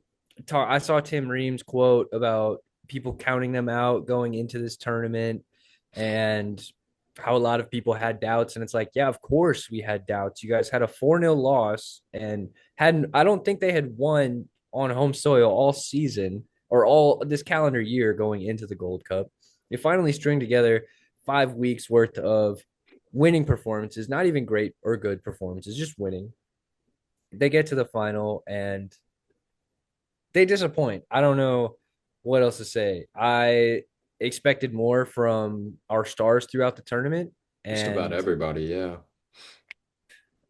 I saw Tim Ream's quote about people counting them out going into this tournament, and how a lot of people had doubts. And it's like, yeah, of course we had doubts. You guys had a 4-0 loss and hadn't. I don't think they had won on home soil all season or all this calendar year going into the Gold Cup. They finally string together 5 weeks worth of winning performances, not even great or good performances, just winning. They get to the final and they disappoint. I don't know what else to say. I expected more from our stars throughout the tournament, Just about and everybody, yeah.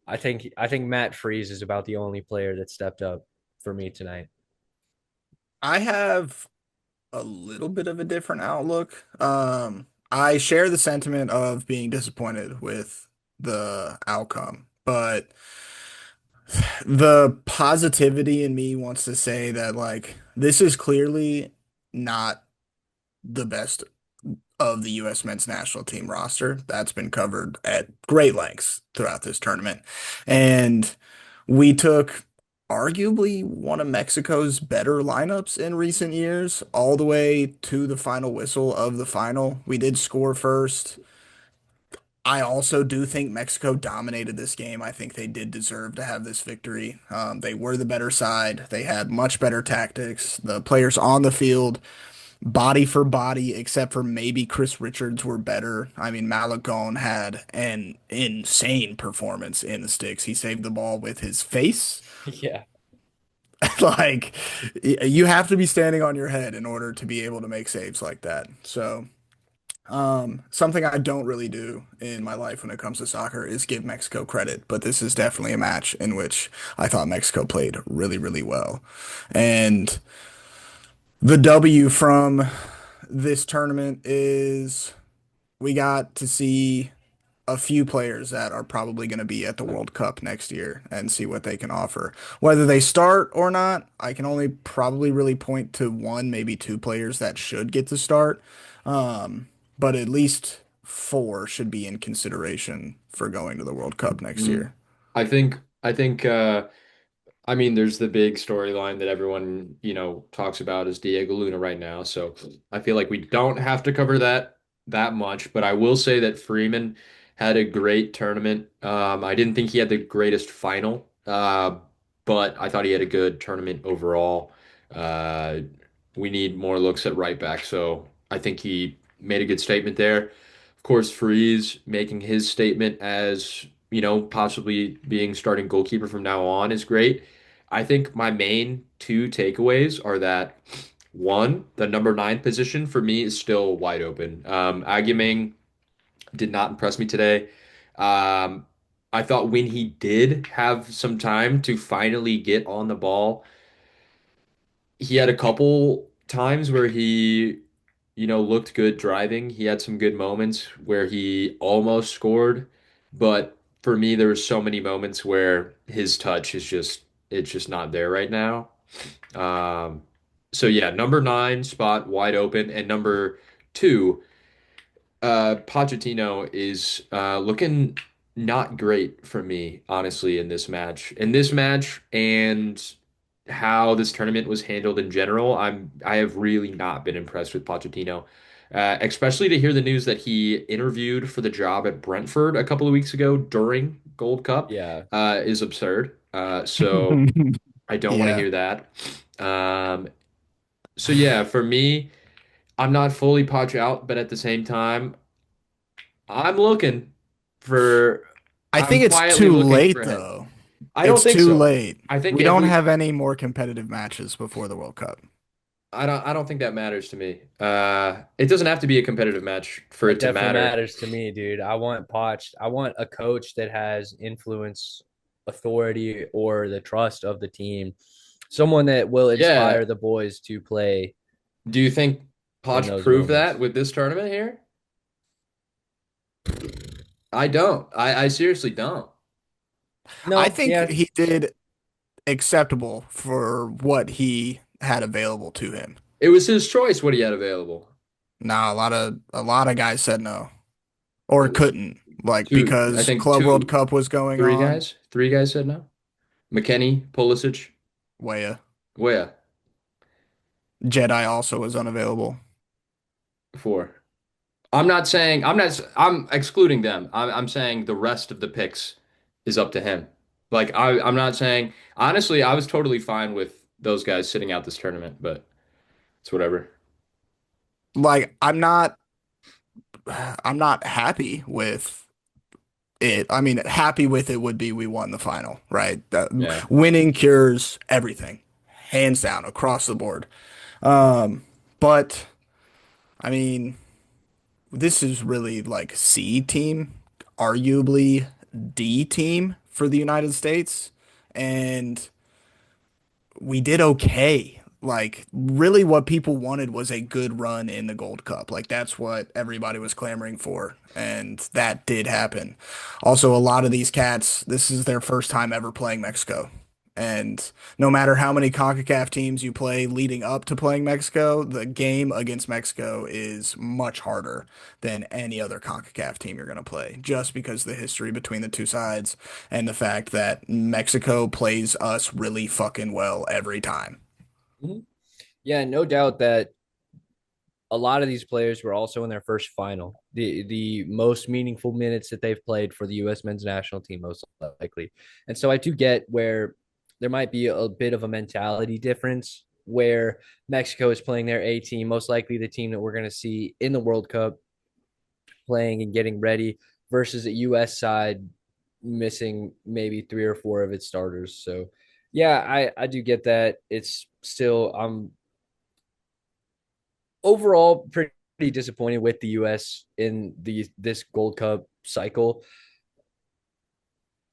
I think Matt Freeze is about the only player that stepped up for me tonight. I have a little bit of a different outlook. I share the sentiment of being disappointed with the outcome, but the positivity in me wants to say that like this is clearly not the best of the U.S. men's national team roster. That's been covered at great lengths throughout this tournament. And we took arguably one of Mexico's better lineups in recent years, all the way to the final whistle of the final. We did score first. I also do think Mexico dominated this game. I think they did deserve to have this victory. They were the better side. They had much better tactics. The players on the field body for body, except for maybe Chris Richards, were better. I mean, Malagón had an insane performance in the sticks. He saved the ball with his face. Yeah. Like, you have to be standing on your head in order to be able to make saves like that. So, something I don't really do in my life when it comes to soccer is give Mexico credit, but this is definitely a match in which I thought Mexico played really, really well. And the W from this tournament is we got to see a few players that are probably going to be at the World Cup next year and see what they can offer. Whether they start or not, I can only probably really point to one, maybe two players that should get to start. But at least four should be in consideration for going to the World Cup next Mm. year. I think I mean, there's the big storyline that everyone, talks about is Diego Luna right now. So I feel like we don't have to cover that much, but I will say that Freeman had a great tournament. I didn't think he had the greatest final, but I thought he had a good tournament overall. Uh, we need more looks at right back, so I think he made a good statement there. Of course, Freeze making his statement as, possibly being starting goalkeeper from now on is great. I think my main two takeaways are that one, the number nine position for me is still wide open. Aguimeng did not impress me today. Um, I thought when he did have some time to finally get on the ball, he had a couple times where he, looked good driving. He had some good moments where he almost scored, but for me, there were so many moments where his touch is just it's just not there right now. Um, so yeah, number nine spot wide open, and number two, Pochettino is looking not great for me, honestly, in this match. In this match, and how this tournament was handled in general, I have really not been impressed with Pochettino. Especially to hear the news that he interviewed for the job at Brentford a couple of weeks ago during Gold Cup, Yeah. is absurd. So I don't want to Yeah. hear that. Um, so yeah, for me, I'm not fully Poch out, but at the same time, I'm looking for, I I'm think it's quietly too looking for late him. though. I don't It's think too so. late. I think We don't every have any more competitive matches before the World Cup. I don't think that matters to me. It doesn't have to be a competitive match for It it to definitely matter. matters to me, dude. I want Poch. I want a coach that has influence, authority, or the trust of the team. Someone that will Yeah. inspire the boys to play Do you think in Poch those proved that moments. with this tournament here? I don't. I seriously don't. I No, think yeah, he did acceptable for what he had available to him. It was his choice what he had available. Now, a lot of guys said no or couldn't, like Two, I because think Club World two, Cup was going three on. guys. Three guys said no. McKenny, Pulisic, Waya. Wea, Jedi also was unavailable. four. I'm excluding them. I'm saying the rest of the picks is up to him. Like I'm not saying honestly, I was totally fine with those guys sitting out this tournament, but it's whatever. Like I'm not happy with it. I mean, happy with it would be we won the final, right? Yeah. Winning cures everything. hands down across the board. But I mean, this is really like C team, arguably D team for the United States, and we did okay. Like, really, what people wanted was a good run in the Gold Cup. Like, that's what everybody was clamoring for, and that did happen. Also, a lot of these cats, this is their first time ever playing Mexico. And no matter how many CONCACAF teams you play leading up to playing Mexico, the game against Mexico is much harder than any other CONCACAF team you're going to play, just because the history between the two sides and the fact that Mexico plays us really fucking well every time. Mhm. Yeah, no doubt that a lot of these players were also in their first final, the most meaningful minutes that they've played for the U.S. men's national team, most likely. And so I do get where there might be a bit of a mentality difference where Mexico is playing their A team, most likely the team that we're going to see in the World Cup playing and getting ready, versus a U.S. side missing maybe three or four of its starters. So, yeah, I do get that. It's still, I'm overall pretty disappointed with the U.S. in this Gold Cup cycle.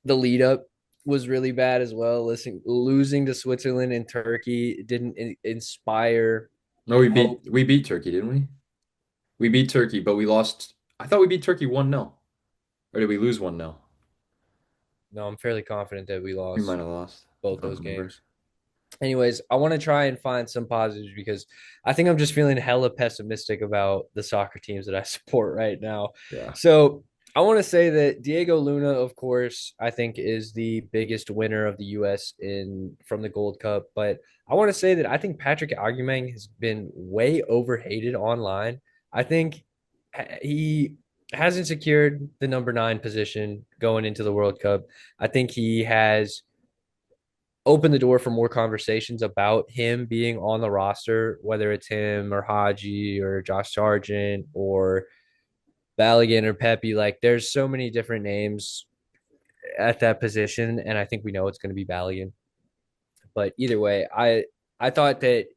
The lead up was really bad as well. Losing to Switzerland and Turkey didn't inspire No, hope. we beat Turkey, didn't we? We beat Turkey, but we lost. I thought we beat Turkey 1-0. Or did we lose 1-0? No, I'm fairly confident that we We lost might have lost. both I don't those remember. games. Anyways, I want to try and find some positives because I think I'm just feeling hella pessimistic about the soccer teams that I support right now. Yeah. So I want to say that Diego Luna, of course, I think is the biggest winner of the U.S. in from the Gold Cup. But I want to say that I think Patrick Agyemang has been way overhated online. I think he hasn't secured the number 9 position going into the World Cup. I think he has open the door for more conversations about him being on the roster, whether it's him or Haji or Josh Sargent or Balogun or Pepe. Like, there's so many different names at that position, and I think we know it's going to be Balogun. But either way, I thought that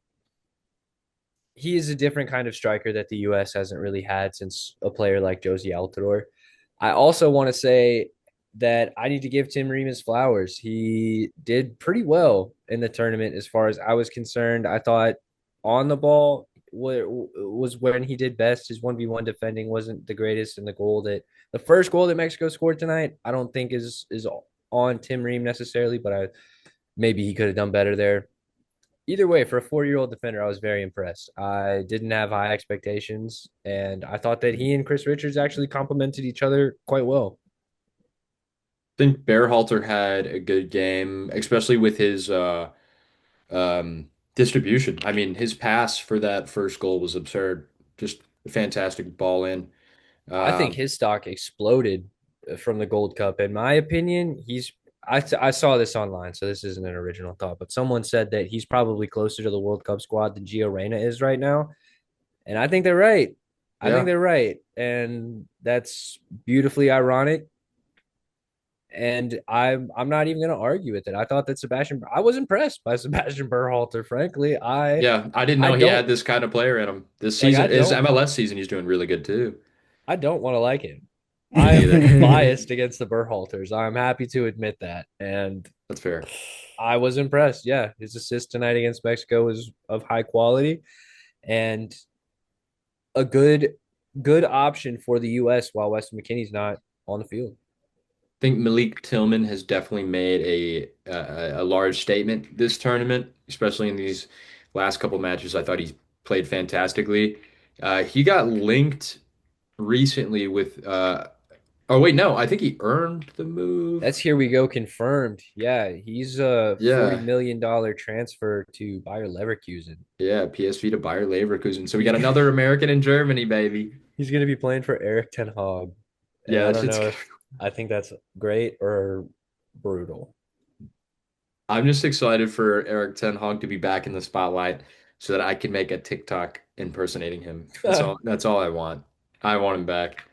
he is a different kind of striker that the U.S. hasn't really had since a player like Josie Altidore. I also want to say that I need to give Tim Ream his flowers. He did pretty well in the tournament as far as I was concerned. I thought on the ball was when he did best. His 1v1 defending wasn't the greatest, and the first goal that Mexico scored tonight, I don't think is on Tim Ream necessarily, but maybe he could have done better there. Either way, for a 4-year-old defender, I was very impressed. I didn't have high expectations, and I thought that he and Chris Richards actually complemented each other quite well. Think Bearhalter had a good game, especially with his distribution. I mean, his pass for that first goal was absurd. Just a fantastic ball in. I think Um, his stock exploded from the Gold Cup. In my opinion, I saw this online, so this isn't an original thought, but someone said that he's probably closer to the World Cup squad than Gio Reyna is right now, and I think they're right. I think yeah, they're right, and that's beautifully ironic. And I'm not even going to argue with it. I thought that I was impressed by Sebastian Berhalter. Frankly, yeah. I didn't I know he don't had this kind of player in him. This like season, his MLS season, he's doing really good too. I don't want to like him. Me I am neither. biased against the Berhalters. I'm happy to admit that. And That's fair. I was impressed. Yeah, his assist tonight against Mexico was of high quality and a good option for the US while Weston McKennie's not on the field. Think Malik Tillman has definitely made a large statement this tournament, especially in these last couple matches. I thought he played fantastically. He got linked recently with oh wait, no, I think he earned the That's move. here we go confirmed. Yeah, he's a $40 Yeah. million transfer to Bayer Leverkusen. Yeah, PSV to Bayer Leverkusen. So we got He another American in Germany, baby. he's going to be playing for Eric Ten Hag. And Yeah, I that don't shit's know if I think that's great or brutal. I'm just excited for Eric Ten Hag to be back in the spotlight so that I can make a TikTok impersonating him. That's all I want. I want him back.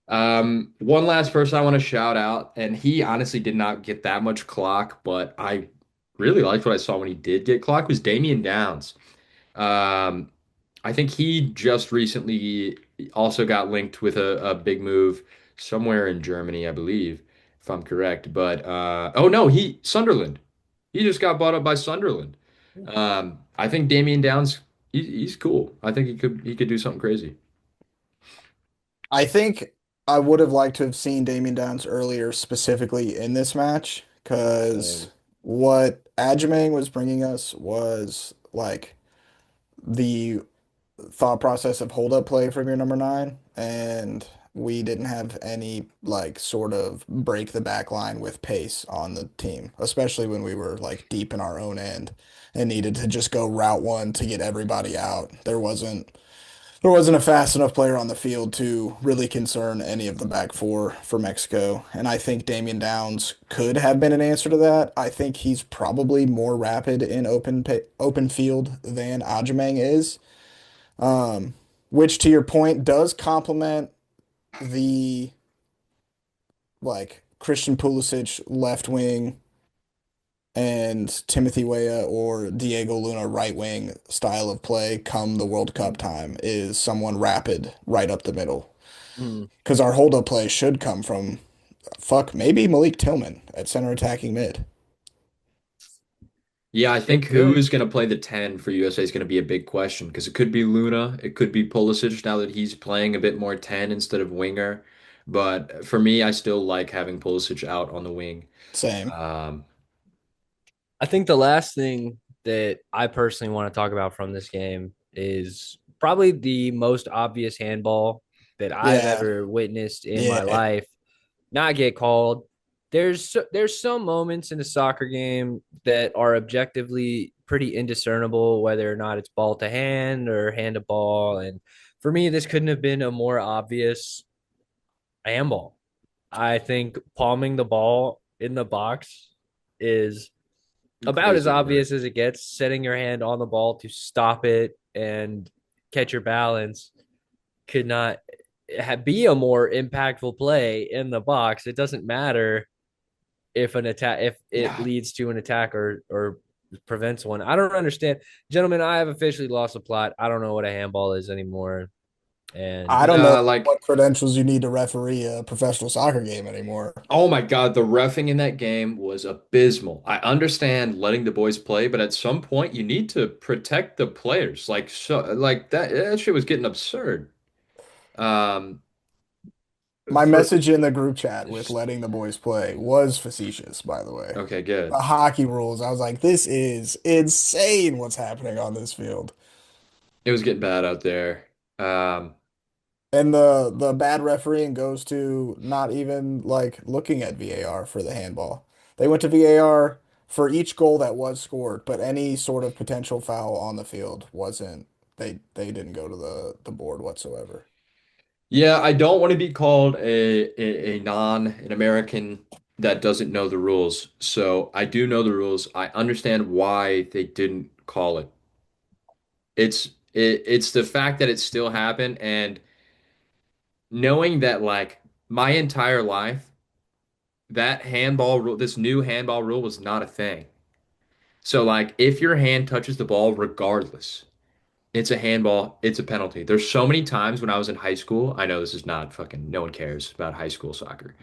One last person I want to shout out, and he honestly did not get that much clock, but I really liked what I saw when he did get clocked was Damian Downs. Um, I think he just recently also got linked with a big move somewhere in Germany, I believe, if I'm correct. But oh no, he Sunderland. He just got bought up by Sunderland. I think Damian Downs, he's cool. I think he could do something crazy. I think I would have liked to have seen Damien Downs earlier, specifically in this match, because Same. what Adjumang was bringing us was like the thought process of hold up play from your number nine, and we didn't have any like sort of break the back line with pace on the team, especially when we were like deep in our own end and needed to just go route one to get everybody out. There wasn't a fast enough player on the field to really concern any of the back four for Mexico. And I think Damian Downs could have been an answer to that. I think he's probably more rapid in open field than Ajamang is. Um, which to your point does complement the like Christian Pulisic left wing and Timothy Weah or Diego Luna right wing style of play come the World Cup time is someone rapid right up the middle. Mm. Because our hold up play should come from fuck maybe Malik Tillman at center attacking mid. Yeah, I think It who could. is going to play the 10 for USA is going to be a big question because it could be Luna, it could be Pulisic now that he's playing a bit more 10 instead of winger. But for me, I still like having Pulisic out on the wing. Same. Um, I think the last thing that I personally want to talk about from this game is probably the most obvious handball that I've Yeah. ever witnessed in my Yeah. life not get called. There's some moments in a soccer game that are objectively pretty indiscernible whether or not it's ball to hand or hand to ball, and for me this couldn't have been a more obvious handball. I think palming the ball in the box is about as crazy obvious work. as it gets. Setting your hand on the ball to stop it and catch your balance could not be a more impactful play in the box. It doesn't matter if an attack if it Yeah. leads to an attack or prevents one. I don't understand, gentlemen. I have officially lost the plot. I don't know what a handball is anymore, and I don't know Like, what credentials you need to referee a professional soccer game anymore. oh my God, the reffing in that game was abysmal. I understand letting the boys play, but at some point you need to protect the players. Like, so, like that shit was getting absurd. Um, My for message in the group chat with letting the boys play was facetious, by the way. okay, good. The hockey rules, I was like, this is insane what's happening on this field. It was getting bad out there. Um, And the bad refereeing goes to not even like looking at VAR for the handball. They went to VAR for each goal that was scored, but any sort of potential foul on the field wasn't they didn't go to the board whatsoever. yeah, I don't want to be called an American that doesn't know the rules. So I do know the rules. I understand why they didn't call it. It's the fact that it still happened and knowing that like my entire life that handball rule, this new handball rule was not a thing. So like if your hand touches the ball regardless, it's a handball, it's a penalty. There's so many times when I was in high school, I know this is not fucking no one cares about high school soccer.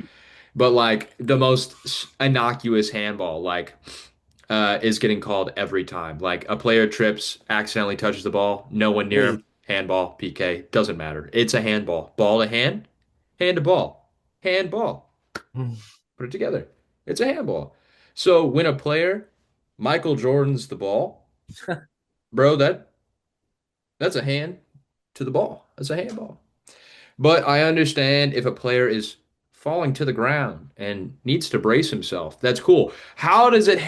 But like the most innocuous handball, like is getting called every time. Like a player trips, accidentally touches the ball, no one near him, Wait, handball, PK, doesn't matter. It's a handball. Ball to hand, hand to ball, handball. Put it together. It's a handball. So when a player, Michael Jordan's the ball, bro, that's a hand to the ball. That's a handball. But I understand if a player is falling to the ground and needs to brace himself. That's cool. How does it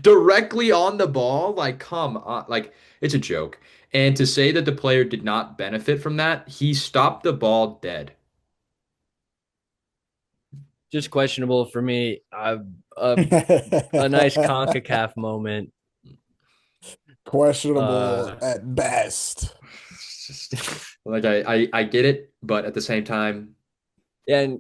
directly on the ball? Like, come on. Like, it's a joke. And to say that the player did not benefit from that, he stopped the ball dead. just questionable for me. A nice Concacaf moment. questionable Uh, at best. It's just like I get it, but at the same time, and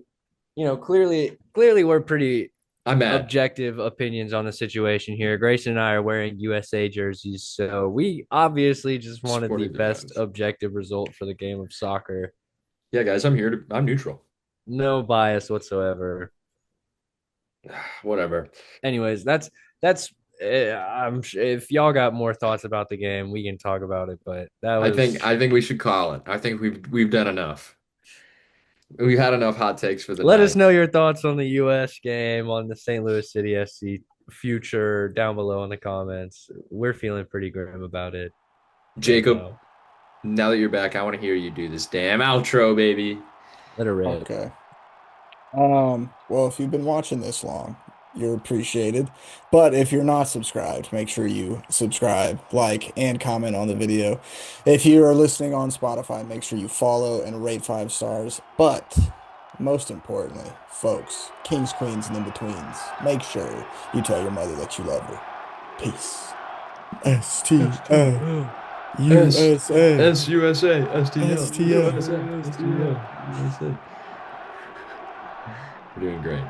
clearly we're pretty. I'm mad. objective opinions on the situation here. Grayson and I are wearing USA jerseys, so we obviously just wanted the Supporting the best friends. objective result for the game of soccer. Yeah, guys, I'm neutral. No bias whatsoever. Whatever. Anyways, that's if y'all got more thoughts about the game, we can talk about it, but that was I think we should call it. I think we've done enough. We've had enough hot takes for the let us night. know your thoughts on the US game, on the St. Louis City SC future down below in the comments. We're feeling pretty grim about it right Jacob, now. now that you're back, I want to hear you do this damn outro, baby. Let her rip. Okay. Well, if you've been watching this long, you're appreciated. But if you're not subscribed, make sure you subscribe, like, and comment on the video. If you are listening on Spotify, make sure you follow and rate 5 stars. But most importantly, folks, kings, queens, and in-betweens, make sure you tell your mother that you love her. Peace. STL S USA. S USA STL STL. USA STL USA. We're doing great.